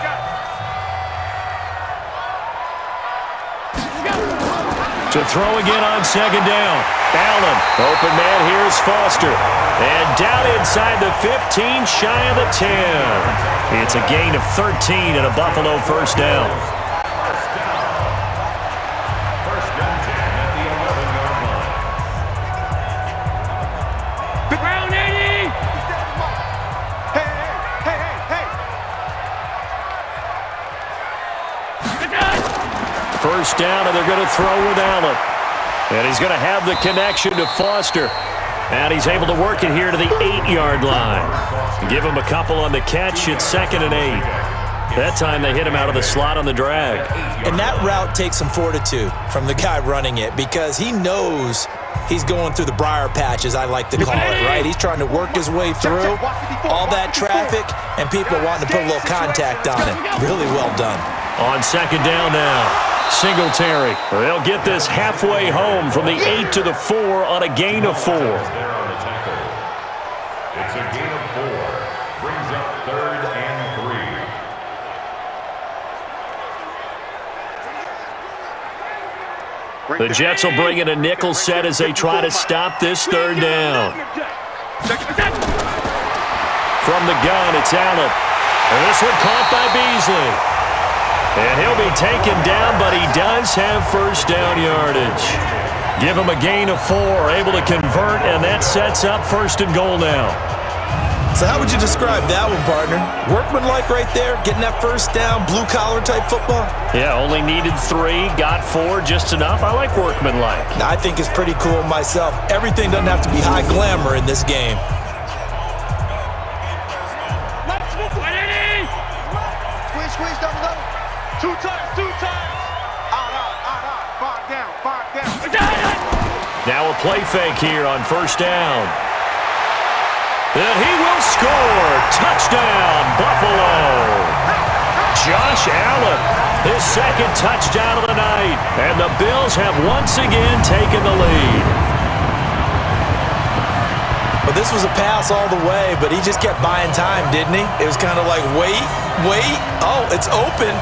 To throw again on second down. Allen, open man, here's Foster. And down inside the 15, shy of the 10. It's a gain of 13 and a Buffalo first down. First and 10 at the 11-yard line. Big round 80. Hey. First down, and they're going to throw with Allen. And he's going to have the connection to Foster. And he's able to work it here to the 8-yard line. Give him a couple on the catch. It's 2nd and 8. That time they hit him out of the slot on the drag. And that route takes some fortitude from the guy running it because he knows he's going through the briar patch, as I like to call it, right? He's trying to work his way through all that traffic, and people are wanting to put a little contact on it. Really well done. On second down now. Singletary. They'll get this halfway home from the 8 to the 4 on a gain of 4. There on the tackle. It's a gain of 4. Brings up 3rd and 3. The Jets will bring in a nickel set as they try to stop this 3rd down. From the gun, it's Allen. And this one caught by Beasley. And he'll be taken down, but he does have first down yardage. Give him a gain of 4, able to convert, and that sets up 1st and goal now. So how would you describe that one, partner? Workmanlike right there, getting that first down, blue-collar type football? Yeah, only needed 3, got 4, just enough. I like workmanlike. I think it's pretty cool myself. Everything doesn't have to be high glamour in this game. Squeeze, double. 2 times. Out. Fog down. Now a play fake here on first down. And he will score. Touchdown, Buffalo. Josh Allen, his second touchdown of the night. And the Bills have once again taken the lead. But this was a pass all the way, but he just kept buying time, didn't he? It was kind of like, wait. Oh, it's open.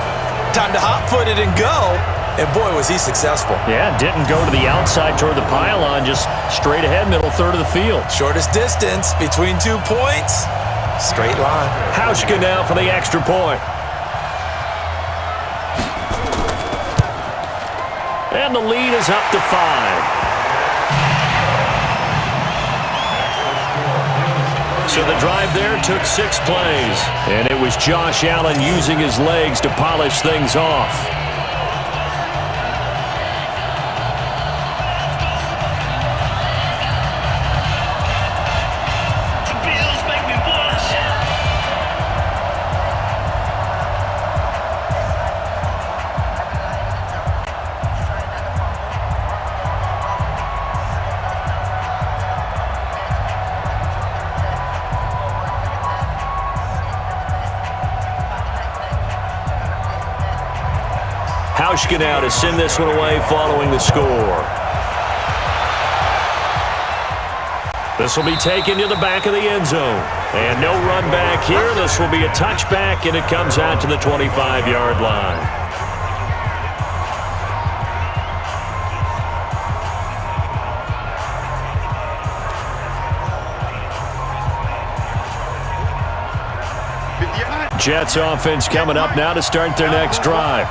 Time to hot-foot it and go. And boy, was he successful. Yeah, didn't go to the outside toward the pylon, just straight ahead, middle third of the field. Shortest distance between 2 points. Straight line. Hauschka now for the extra point. And the lead is up to 5. So the drive there took 6 plays. And it was Josh Allen using his legs to polish things off. The Bills make me wanna shout. Hauschka now to send this one away following the score. This will be taken to the back of the end zone. And no run back here. This will be a touchback, and it comes out to the 25-yard line. Jets offense coming up now to start their next drive.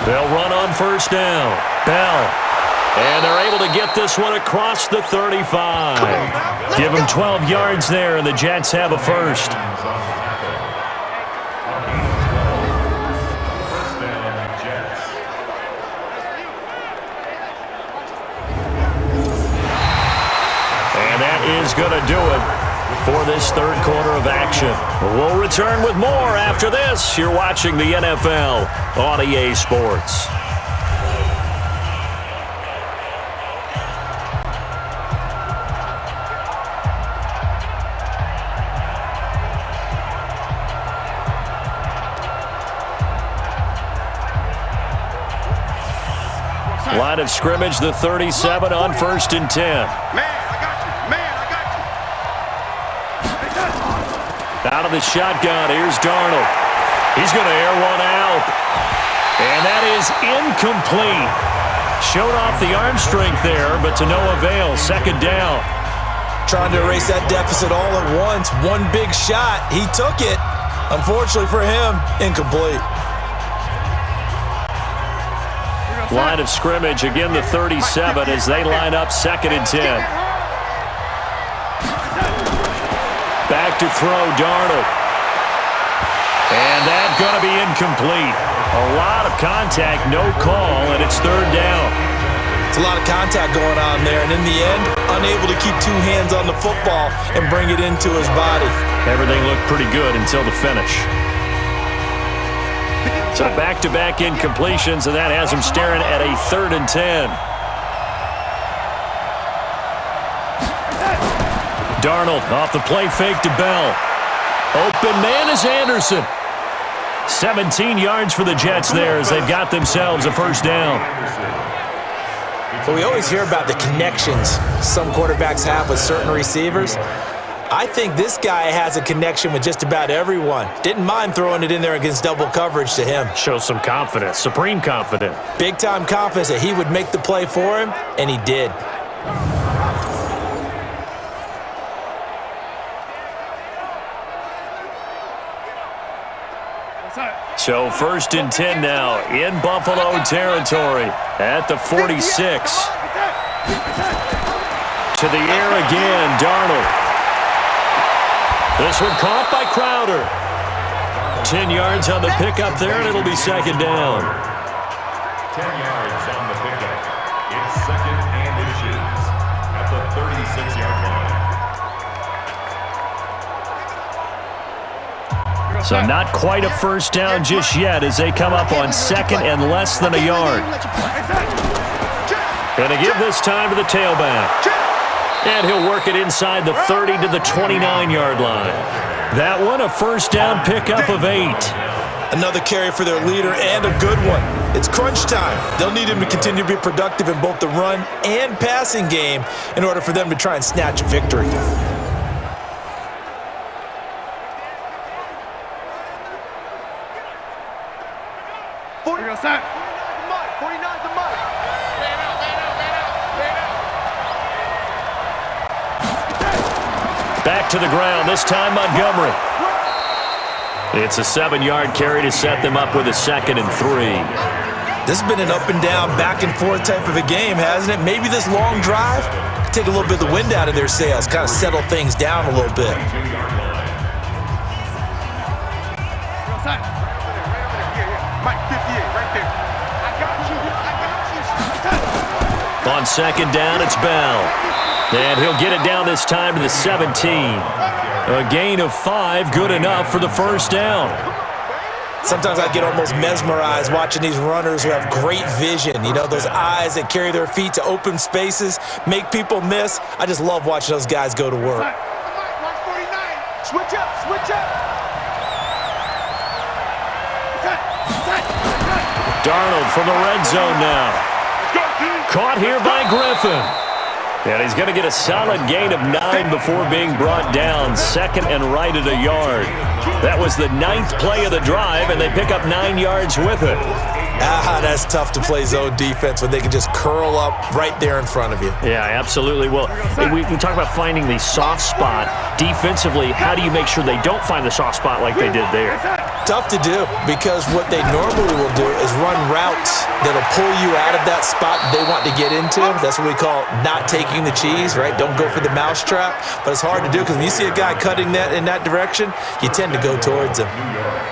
They'll run on first down. Bell. And they're able to get this one across the 35. Give them 12 yards there, and the Jets have a first. And that is going to do it for this third quarter of action. We'll return with more after this. You're watching the NFL on EA Sports. Line of scrimmage, the 37 on 1st and 10. Out of the shotgun, here's Darnold. He's going to air one out. And that is incomplete. Showed off the arm strength there, but to no avail. Second down. Trying to erase that deficit all at once. One big shot. He took it. Unfortunately for him, incomplete. Line of scrimmage, again the 37 as they line up 2nd and 10. Back to throw, Darnold. And that's going to be incomplete. A lot of contact, no call, and it's 3rd down. It's a lot of contact going on there, and in the end, unable to keep 2 hands on the football and bring it into his body. Everything looked pretty good until the finish. So back-to-back incompletions, and that has him staring at a 3rd and 10. Darnold off the play fake to Bell. Open man is Anderson. 17 yards for the Jets there as they've got themselves a first down. But we always hear about the connections some quarterbacks have with certain receivers. I think this guy has a connection with just about everyone. Didn't mind throwing it in there against double coverage to him. Shows some confidence, supreme confidence. Big-time confidence that he would make the play for him, and he did. So 1st and 10 now in Buffalo territory at the 46. To the air again, Darnold. This one caught by Crowder. 10 yards on the pickup there, and it'll be second down. 10 yards on the pickup. It's second and inches at the 36-yard line. So not quite a first down just yet as they come up on second and less than a yard. Going to give this time to the tailback. And he'll work it inside the 30 to the 29-yard line. That one, a first down pickup of 8. Another carry for their leader and a good one. It's crunch time. They'll need him to continue to be productive in both the run and passing game in order for them to try and snatch a victory. Back to the ground, this time Montgomery. It's a 7-yard carry to set them up with a 2nd and 3. This has been an up and down, back and forth type of a game, hasn't it? Maybe this long drive could take a little bit of the wind out of their sails, kind of settle things down a little bit. On second down, it's Bell. And he'll get it down this time to the 17. A gain of 5, good enough for the first down. Sometimes I get almost mesmerized watching these runners who have great vision. You know, those eyes that carry their feet to open spaces, make people miss. I just love watching those guys go to work. Switch up, switch up. Darnold from the red zone now. Caught here by Griffin. And he's going to get a solid gain of 9 before being brought down. 2nd and right at a yard. That was the 9th play of the drive, and they pick up 9 yards with it. That's tough to play zone defense when they can just curl up right there in front of you. Yeah, absolutely. Well, we talk about finding the soft spot. Defensively, how do you make sure they don't find the soft spot like they did there? Tough to do, because what they normally will do is run routes that'll pull you out of that spot they want to get into. That's what we call not taking the cheese, right? Don't go for the mousetrap. But it's hard to do because when you see a guy cutting that in that direction, you tend to go towards him.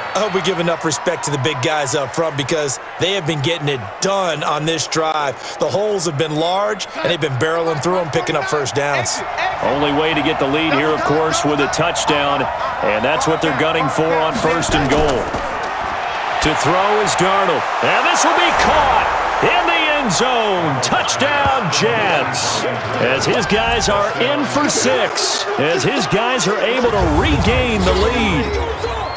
I hope we give enough respect to the big guys up front because they have been getting it done on this drive. The holes have been large, and they've been barreling through them, picking up first downs. Only way to get the lead here, of course, with a touchdown, and that's what they're gunning for on 1st and goal. To throw is Darnold, and this will be caught in the end zone. Touchdown, Jets. As his guys are in for 6, as his guys are able to regain the lead.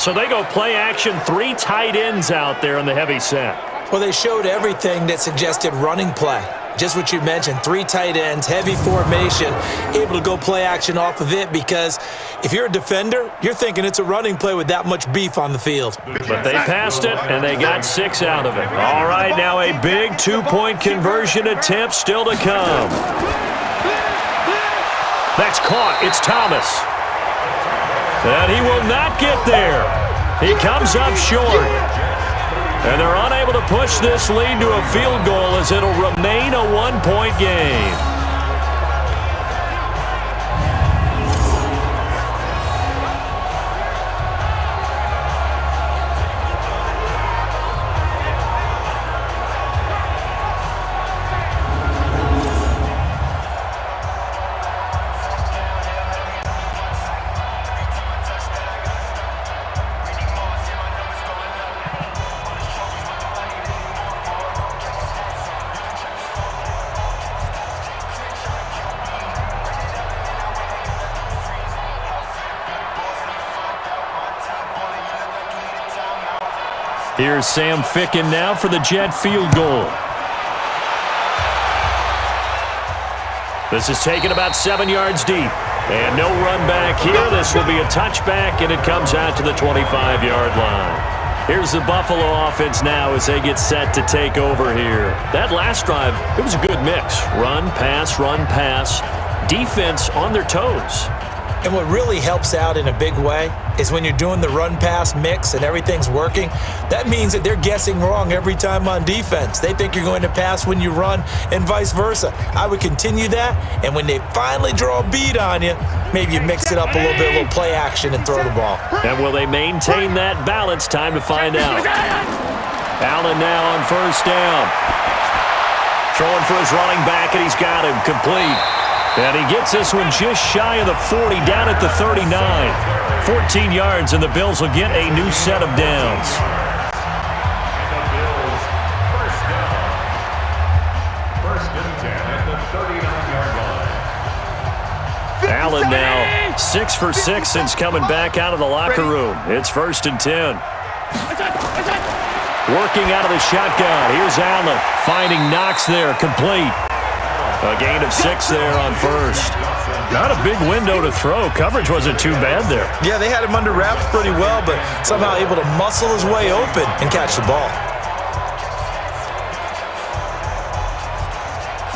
So they go play action, 3 tight ends out there in the heavy set. Well, they showed everything that suggested running play. Just what you mentioned, 3 tight ends, heavy formation, able to go play action off of it because if you're a defender, you're thinking it's a running play with that much beef on the field. But they passed it, and they got 6 out of it. All right, now a big 2-point conversion attempt still to come. That's caught. It's Thomas. And he will not get there. He comes up short. And they're unable to push this lead to a field goal as it'll remain a 1-point game. Here's Sam Ficken now for the Jet field goal. This is taken about 7 yards deep. And no run back here. This will be a touchback, and it comes out to the 25-yard line. Here's the Buffalo offense now as they get set to take over here. That last drive, it was a good mix. Run, pass, defense on their toes. And what really helps out in a big way is when you're doing the run-pass mix and everything's working, that means that they're guessing wrong every time on defense. They think you're going to pass when you run and vice versa. I would continue that, and when they finally draw a beat on you, maybe you mix it up a little play action and throw the ball. And will they maintain that balance? Time to find out. Allen now on first down. Throwing for his running back, and he's got him complete. And he gets this one just shy of the 40, down at the 39. 14 yards, and the Bills will get a new set of downs. And the Bills, first down. First and 10 at the 39-yard line. Allen now 6 for 6 since coming back out of the locker room. It's first and 10. Working out of the shotgun. Here's Allen finding Knox there, complete. A gain of 6 there on first. Not a big window to throw. Coverage wasn't too bad there. Yeah, they had him under wraps pretty well, but somehow able to muscle his way open and catch the ball.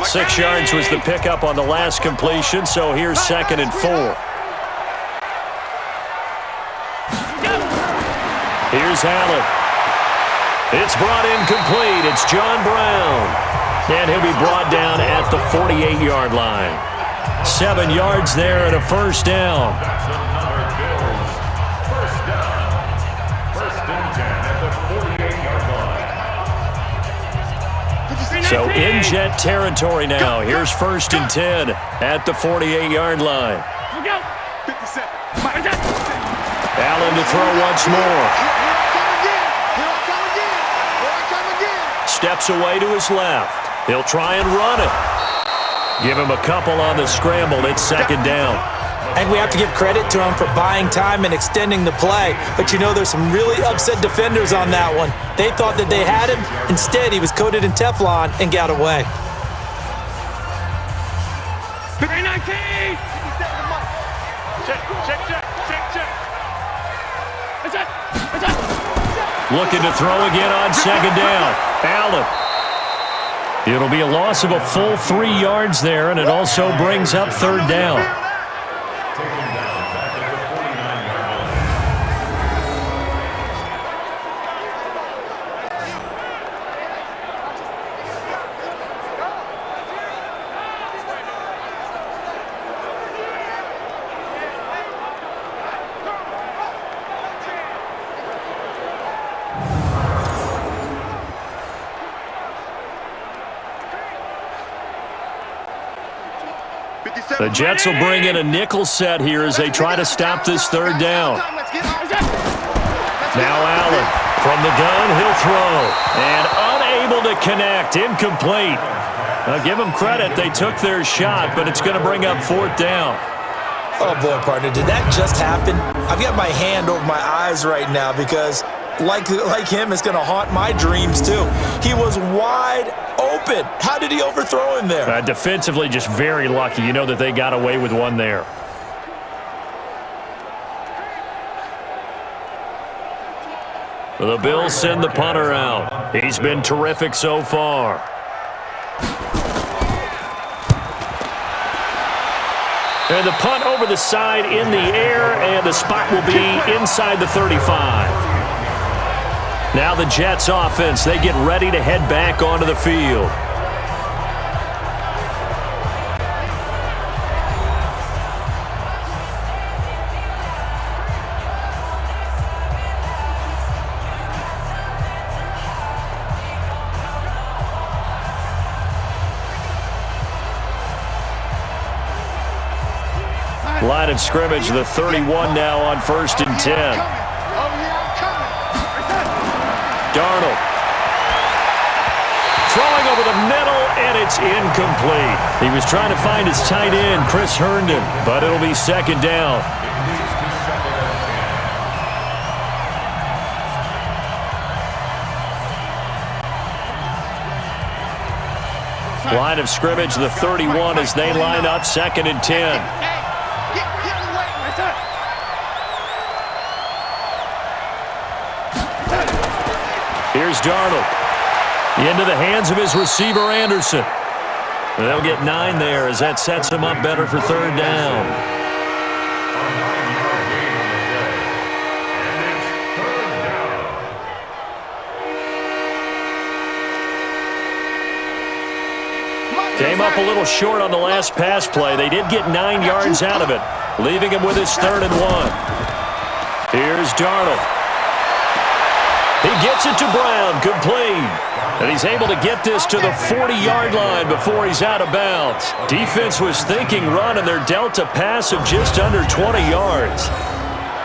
6 yards was the pickup on the last completion, so here's second and 4. Here's Allen. It's brought in complete. It's John Brown. And he'll be brought down at the 48-yard line. 7 yards there and a first down. That's another Bills. First down. First and 10 at the 48-yard line. So in Jet territory now. Here's first and 10 at the 48-yard line. 57. Allen to throw once more. Steps away to his left. He'll try and run it. Give him a couple on the scramble. It's second down. And we have to give credit to him for buying time and extending the play. But you know, there's some really upset defenders on that one. They thought that they had him. Instead, he was coated in Teflon and got away. Looking to throw again on second down. Allen. It'll be a loss of a full 3 yards there, and it also brings up third down. Taken down back at the 49-yard line. The Jets will bring in a nickel set here as they try to stop this third down. Now Allen from the gun, he'll throw. And unable to connect, incomplete. Now give them credit, they took their shot, but it's going to bring up fourth down. Oh, boy, partner, did that just happen? I've got my hand over my eyes right now because, like him, it's going to haunt my dreams, too. He was wide open. How did he overthrow him there? Defensively, just very lucky. You know that they got away with one there. The Bills send the punter out. He's been terrific so far. And the punt over the side in the air, and the spot will be inside the 35. Now the Jets offense, they get ready to head back onto the field. Line of scrimmage, the 31 now on first and 10. Darnold. Throwing over the middle, and it's incomplete. He was trying to find his tight end, Chris Herndon, but it'll be second down. Line of scrimmage, the 31 as they line up second and 10. Here's Darnold. Into the hands of his receiver, Anderson. They'll get 9 there as that sets him up better for third down. Came up a little short on the last pass play. They did get 9 yards out of it, leaving him with his 3rd and 1. Here's Darnold. He gets it to Brown, complete. And he's able to get this to the 40-yard line before he's out of bounds. Defense was thinking run, and they're dealt a pass of just under 20 yards.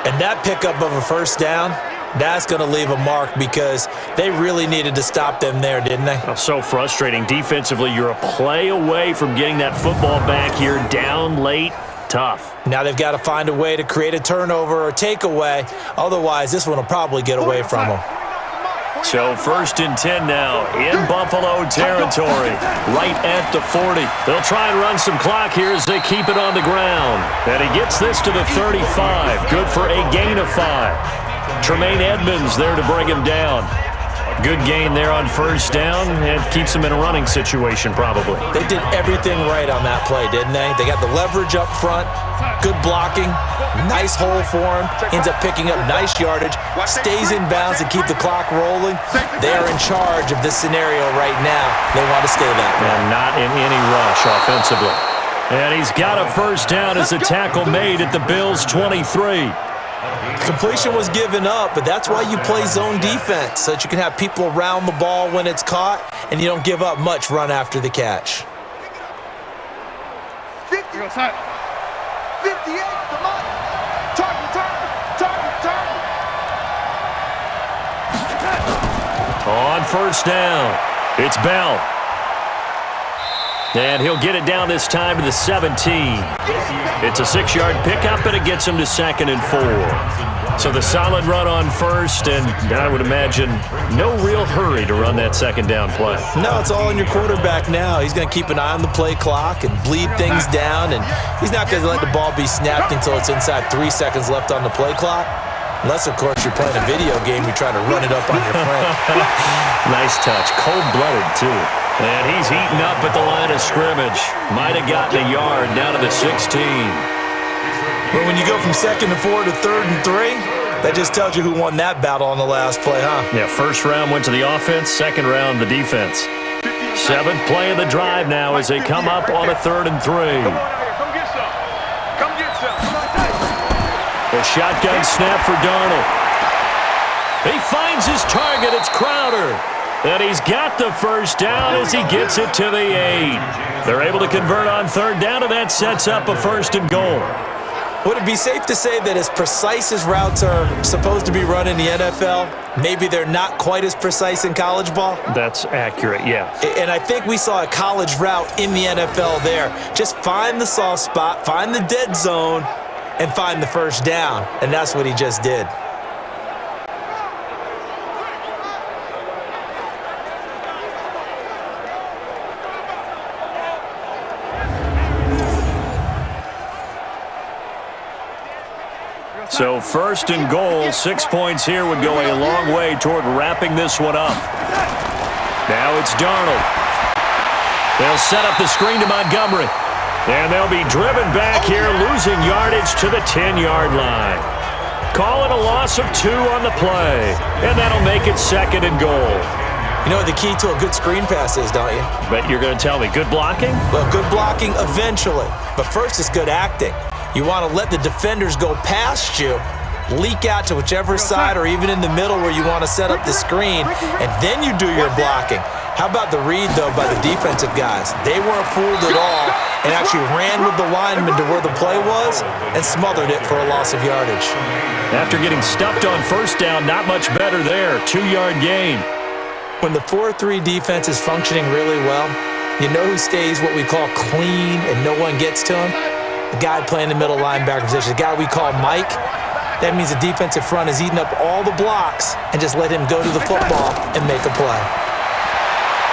And that pickup of a first down, that's going to leave a mark because they really needed to stop them there, didn't they? Oh, so frustrating. Defensively, you're a play away from getting that football back here down late. Tough. Now they've got to find a way to create a turnover or takeaway. Otherwise, this one will probably get away from them. So 1st and 10 now in Buffalo territory, right at the 40. They'll try and run some clock here as they keep it on the ground. And he gets this to the 35. Good for a gain of 5. Tremaine Edmonds there to bring him down. Good gain there on 1st down, and keeps him in a running situation probably. They did everything right on that play, didn't they? They got the leverage up front, good blocking, nice hole for him, ends up picking up nice yardage, stays in bounds to keep the clock rolling. They are in charge of this scenario right now. They want to stay that way. And not in any rush offensively. And he's got a 1st down as the tackle made at the Bills' 23. Completion was given up, but that's why you play zone defense, so that you can have people around the ball when it's caught, and you don't give up much run after the catch. 50, 58, come on. Target. On 1st down, it's Bell. And he'll get it down this time to the 17. It's a 6-yard pickup, and it gets him to 2nd and 4. So the solid run on 1st, and I would imagine no real hurry to run that 2nd down play. No, it's all on your quarterback now. He's going to keep an eye on the play clock and bleed things down, and he's not going to let the ball be snapped until it's inside 3 seconds left on the play clock. Unless, of course, you're playing a video game, you're trying to run it up on your friend. Nice touch. Cold-blooded, too. And he's heating up at the line of scrimmage. Might have gotten a yard down to the 16. But when you go from 2nd and 4 to 3rd and 3, that just tells you who won that battle on the last play, huh? Yeah, 1st round went to the offense, 2nd round the defense. 7th play of the drive now as they come up on a 3rd and 3. Come get some. A shotgun snap for Darnold. He finds his target. It's Crowder. And he's got the 1st down as he gets it to the 8. They're able to convert on 3rd down, and that sets up a 1st and goal. Would it be safe to say that as precise as routes are supposed to be run in the NFL, maybe they're not quite as precise in college ball? That's accurate, yeah. And I think we saw a college route in the NFL there. Just find the soft spot, find the dead zone, and find the 1st down. And that's what he just did. So 1st and goal, 6 points here would go a long way toward wrapping this one up. Now it's Darnold. They'll set up the screen to Montgomery. And they'll be driven back here, losing yardage to the 10-yard line. Call it a loss of 2 on the play. And that'll make it 2nd and goal. You know what the key to a good screen pass is, don't you? Bet you're going to tell me good blocking? Well, good blocking eventually. But first it's good acting. You want to let the defenders go past you, leak out to whichever side or even in the middle where you want to set up the screen, and then you do your blocking. How about the read, though, by the defensive guys? They weren't fooled at all and actually ran with the lineman to where the play was and smothered it for a loss of yardage. After getting stuffed on 1st down, not much better there. 2-yard gain. When the 4-3 defense is functioning really well, you know who stays what we call clean and no one gets to him? The guy playing the middle linebacker position, the guy we call Mike. That means the defensive front is eating up all the blocks and just let him go to the football and make a play.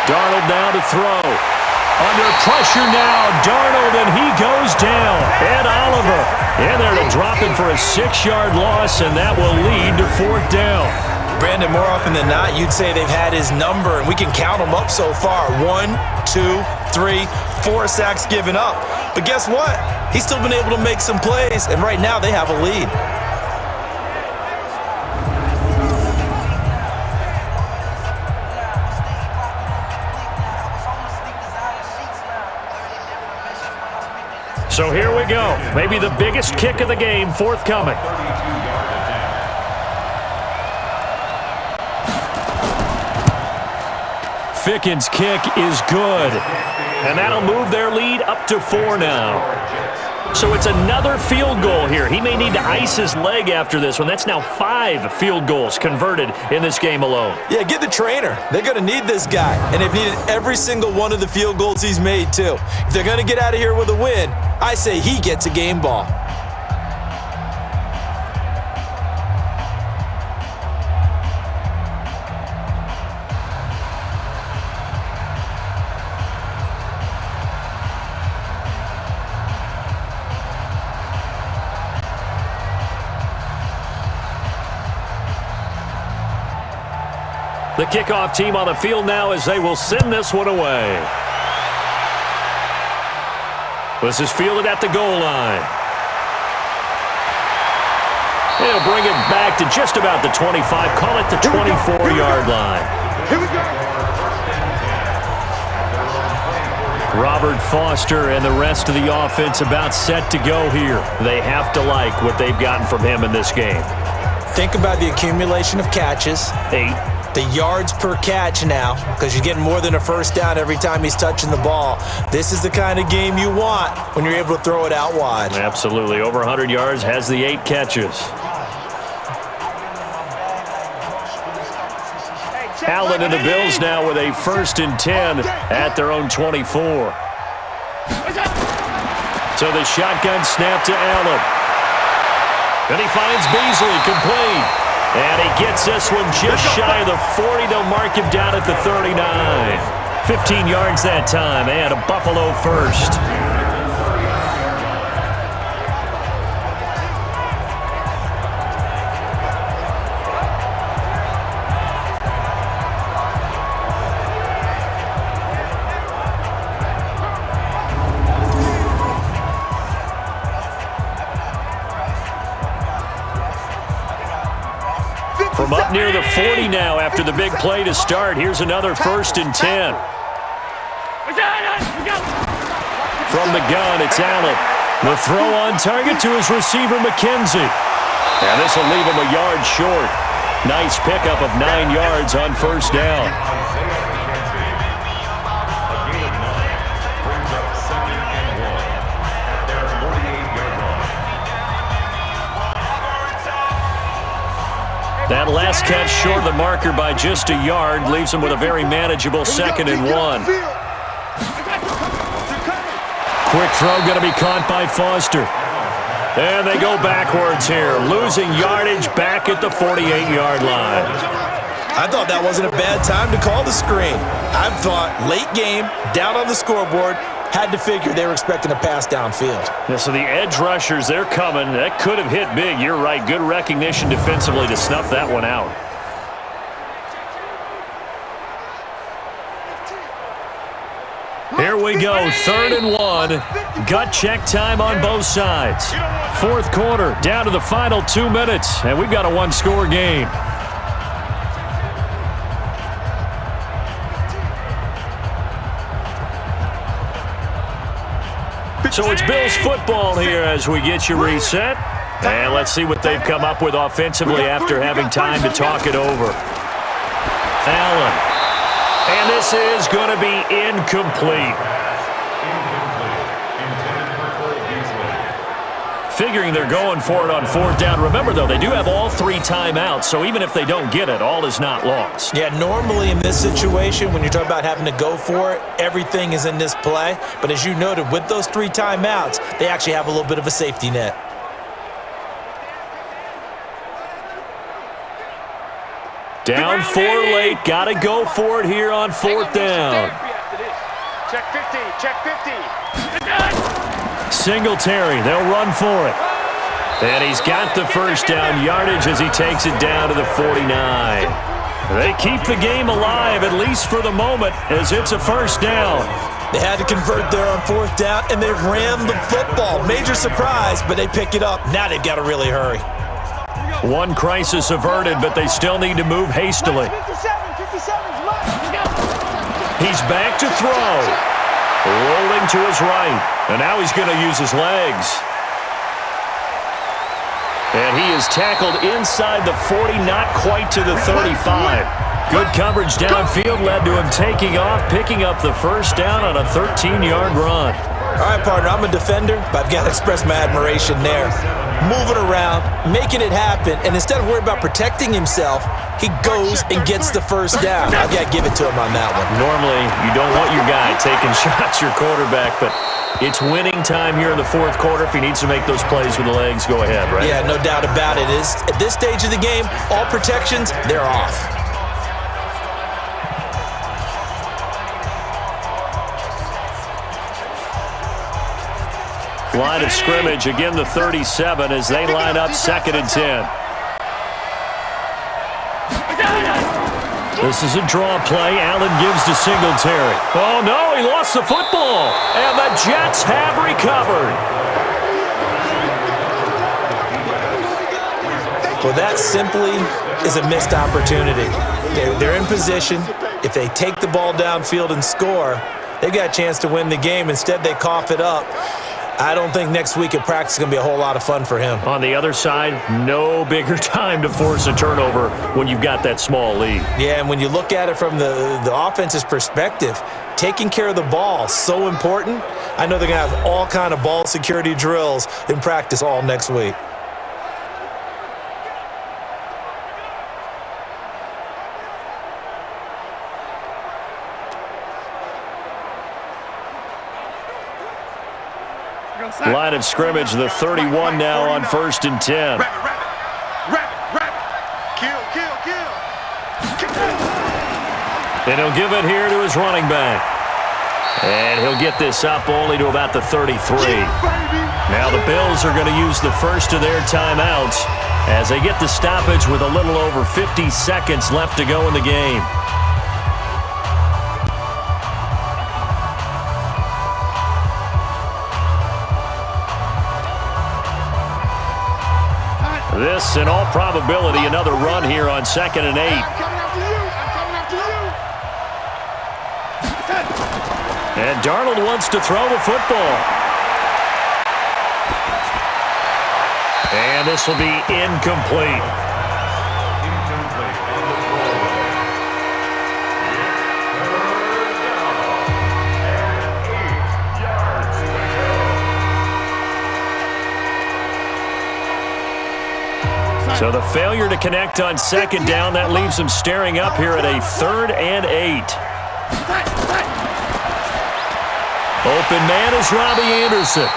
Darnold now to throw. Under pressure now, Darnold, and he goes down. Ed Oliver in there to drop him for a 6-yard loss, and that will lead to 4th down. Brandon, more often than not, you'd say they've had his number, and we can count them up so far. 1, 2, 3, 4 sacks given up. But guess what? He's still been able to make some plays, and right now they have a lead. So here we go. Maybe the biggest kick of the game forthcoming. Ficken's kick is good. And that'll move their lead up to 4 now. So it's another field goal here. He may need to ice his leg after this one. That's now 5 field goals converted in this game alone. Yeah, get the trainer. They're going to need this guy. And they've needed every single one of the field goals he's made, too. If they're going to get out of here with a win, I say he gets a game ball. The kickoff team on the field now as they will send this one away. This is fielded at the goal line. He'll bring it back to just about the 25. Call it the 24-yard line. Here we go. Robert Foster and the rest of the offense about set to go here. They have to like what they've gotten from him in this game. Think about the accumulation of catches. 8. The yards per catch now, because you're getting more than a first down every time he's touching the ball. This is the kind of game you want when you're able to throw it out wide. Absolutely. Over 100 yards, has the 8 catches. Allen and the Bills now with a 1st and 10 at their own 24. So the shotgun snap to Allen. Then he finds Beasley complete. And he gets this one just shy of the 40. They'll mark him down at the 39. 15 yards that time, and a Buffalo first. From up near the 40 now after the big play to start. Here's another 1st and 10. From the gun, it's Allen. The throw on target to his receiver, McKenzie. And this will leave him a yard short. Nice pickup of 9 yards on 1st down. That last catch short of the marker by just a yard leaves him with a very manageable 2nd and 1. Quick throw going to be caught by Foster. And they go backwards here, losing yardage back at the 48-yard line. I thought that wasn't a bad time to call the screen. I thought late game, down on the scoreboard, had to figure they were expecting a pass downfield. Yeah, so the edge rushers, they're coming. That could have hit big. You're right. Good recognition defensively to snuff that one out. Here we go, 3rd and 1. Gut check time on both sides. 4th quarter, down to the final 2 minutes, and we've got a 1-score game. So it's Bills football here as we get you reset. And let's see what they've come up with offensively after having time to talk it over. Allen. And this is going to be incomplete. Figuring they're going for it on 4th down. Remember, though, they do have all 3 timeouts, so even if they don't get it, all is not lost. Yeah, normally in this situation, when you're talking about having to go for it, everything is in this play. But as you noted, with those 3 timeouts, they actually have a little bit of a safety net. Down 4 late. Got to go for it here on 4th down. Check 50, check 50. Singletary, they'll run for it. And he's got the 1st down yardage as he takes it down to the 49. They keep the game alive, at least for the moment, as it's a 1st down. They had to convert there on 4th down, and they ran the football. Major surprise, but they pick it up. Now they've got to really hurry. One crisis averted, but they still need to move hastily. He's back to throw. Rolling to his right. And now he's going to use his legs. And he is tackled inside the 40, not quite to the 35. Good coverage downfield led to him taking off, picking up the first down on a 13-yard run. All right, partner, I'm a defender, but I've got to express my admiration there. Moving around, making it happen, and instead of worrying about protecting himself, he goes and gets the first down. I've got to give it to him on that one. Normally, you don't want your guy taking shots, your quarterback, but it's winning time here in the fourth quarter. If he needs to make those plays with the legs, go ahead, right? Yeah, no doubt about it. At this stage of the game, all protections, they're off. Line of scrimmage, again the 37 as they line up 2nd and 10. This is a draw play. Allen gives to Singletary. Oh, no, he lost the football. And the Jets have recovered. Well, that simply is a missed opportunity. They're in position. If they take the ball downfield and score, they've got a chance to win the game. Instead, they cough it up. I don't think next week at practice is going to be a whole lot of fun for him. On the other side, no bigger time to force a turnover when you've got that small lead. Yeah, and when you look at it from the offense's perspective, taking care of the ball, so important. I know they're going to have all kind of ball security drills in practice all next week. Line of scrimmage, the 31 now on 1st and 10. And he'll give it here to his running back. And he'll get this up only to about the 33. Now the Bills are going to use the first of their timeouts as they get the stoppage with a little over 50 seconds left to go in the game. This, in all probability, another run here on 2nd and 8. And Darnold wants to throw the football. And this will be incomplete. So the failure to connect on 2nd down, that leaves them staring up here at a 3rd and 8. Open man is Robbie Anderson.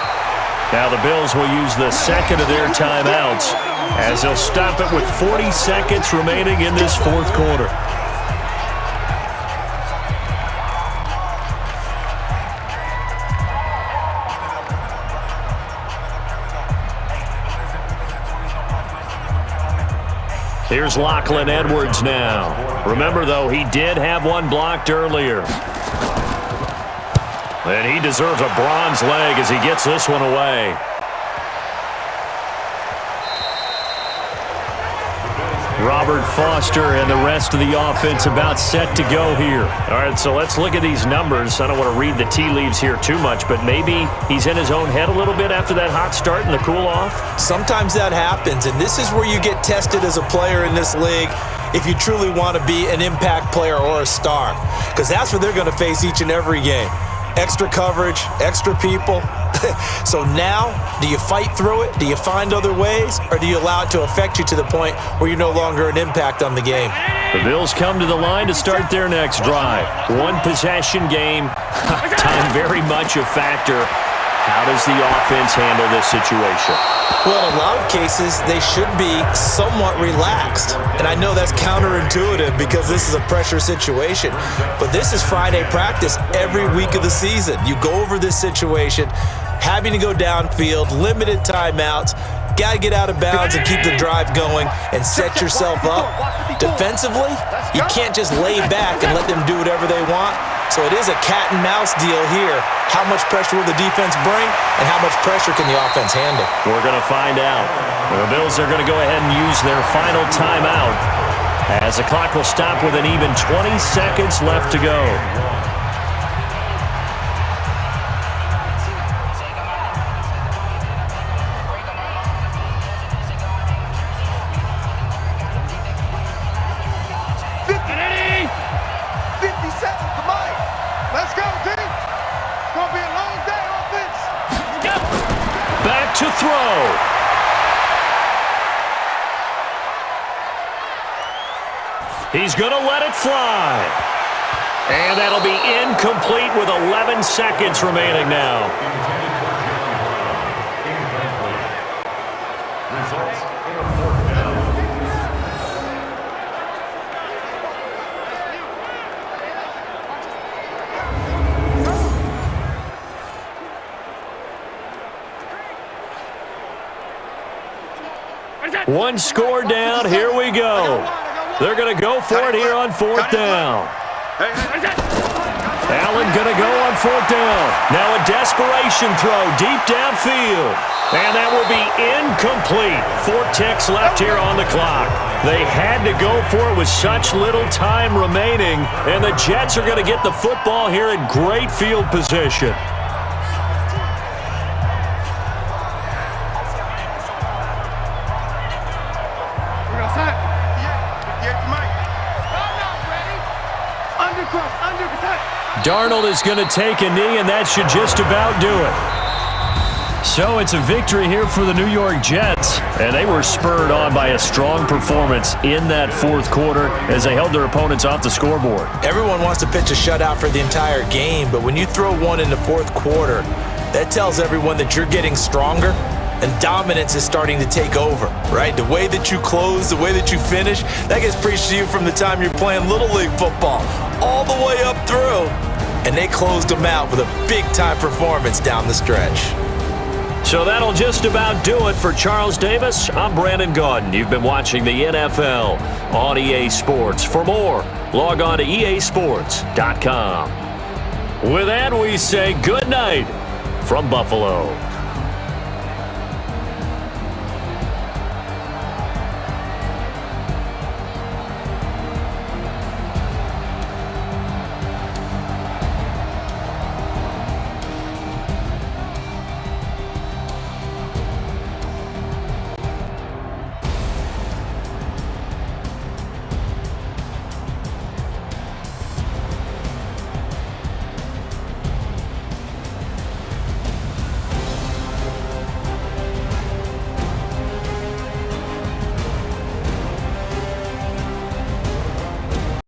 Now the Bills will use the 2nd of their timeouts as they'll stop it with 40 seconds remaining in this 4th quarter. Here's Lachlan Edwards now. Remember, though, he did have one blocked earlier. And he deserves a bronze leg as he gets this one away. Robert Foster and the rest of the offense about set to go here. All right, so let's look at these numbers. I don't want to read the tea leaves here too much, but maybe he's in his own head a little bit after that hot start and the cool-off. Sometimes that happens, and this is where you get tested as a player in this league if you truly want to be an impact player or a star, because that's what they're going to face each and every game. Extra coverage, extra people. So now, do you fight through it? Do you find other ways? Or do you allow it to affect you to the point where you're no longer an impact on the game? The Bills come to the line to start their next drive. One possession game. Time very much a factor. How does the offense handle this situation? Well, in a lot of cases, they should be somewhat relaxed. And I know that's counterintuitive because this is a pressure situation. But this is Friday practice every week of the season. You go over this situation, having to go downfield, limited timeouts, got to get out of bounds and keep the drive going and set yourself up. Defensively, you can't just lay back and let them do whatever they want. So it is a cat and mouse deal here. How much pressure will the defense bring, and how much pressure can the offense handle? We're going to find out. The Bills are going to go ahead and use their final timeout as the clock will stop with an even 20 seconds left to go. to throw. He's going to let it fly. And that'll be incomplete with 11 seconds remaining now. Results in a 4th down. One score down. Here we go. They're going to go for it here on 4th down. Allen going to go on 4th down. Now a desperation throw deep downfield. And that will be incomplete. 4 ticks left here on the clock. They had to go for it with such little time remaining. And the Jets are going to get the football here in great field position. Darnold is going to take a knee, and that should just about do it. So it's a victory here for the New York Jets, and they were spurred on by a strong performance in that 4th quarter as they held their opponents off the scoreboard. Everyone wants to pitch a shutout for the entire game, but when you throw one in the 4th quarter, that tells everyone that you're getting stronger and dominance is starting to take over, right? The way that you close, the way that you finish, that gets preached to you from the time you're playing Little League football all the way up through. And they closed them out with a big-time performance down the stretch. So that'll just about do it for Charles Davis. I'm Brandon Gaudin. You've been watching the NFL on EA Sports. For more, log on to easports.com. With that, we say good night from Buffalo.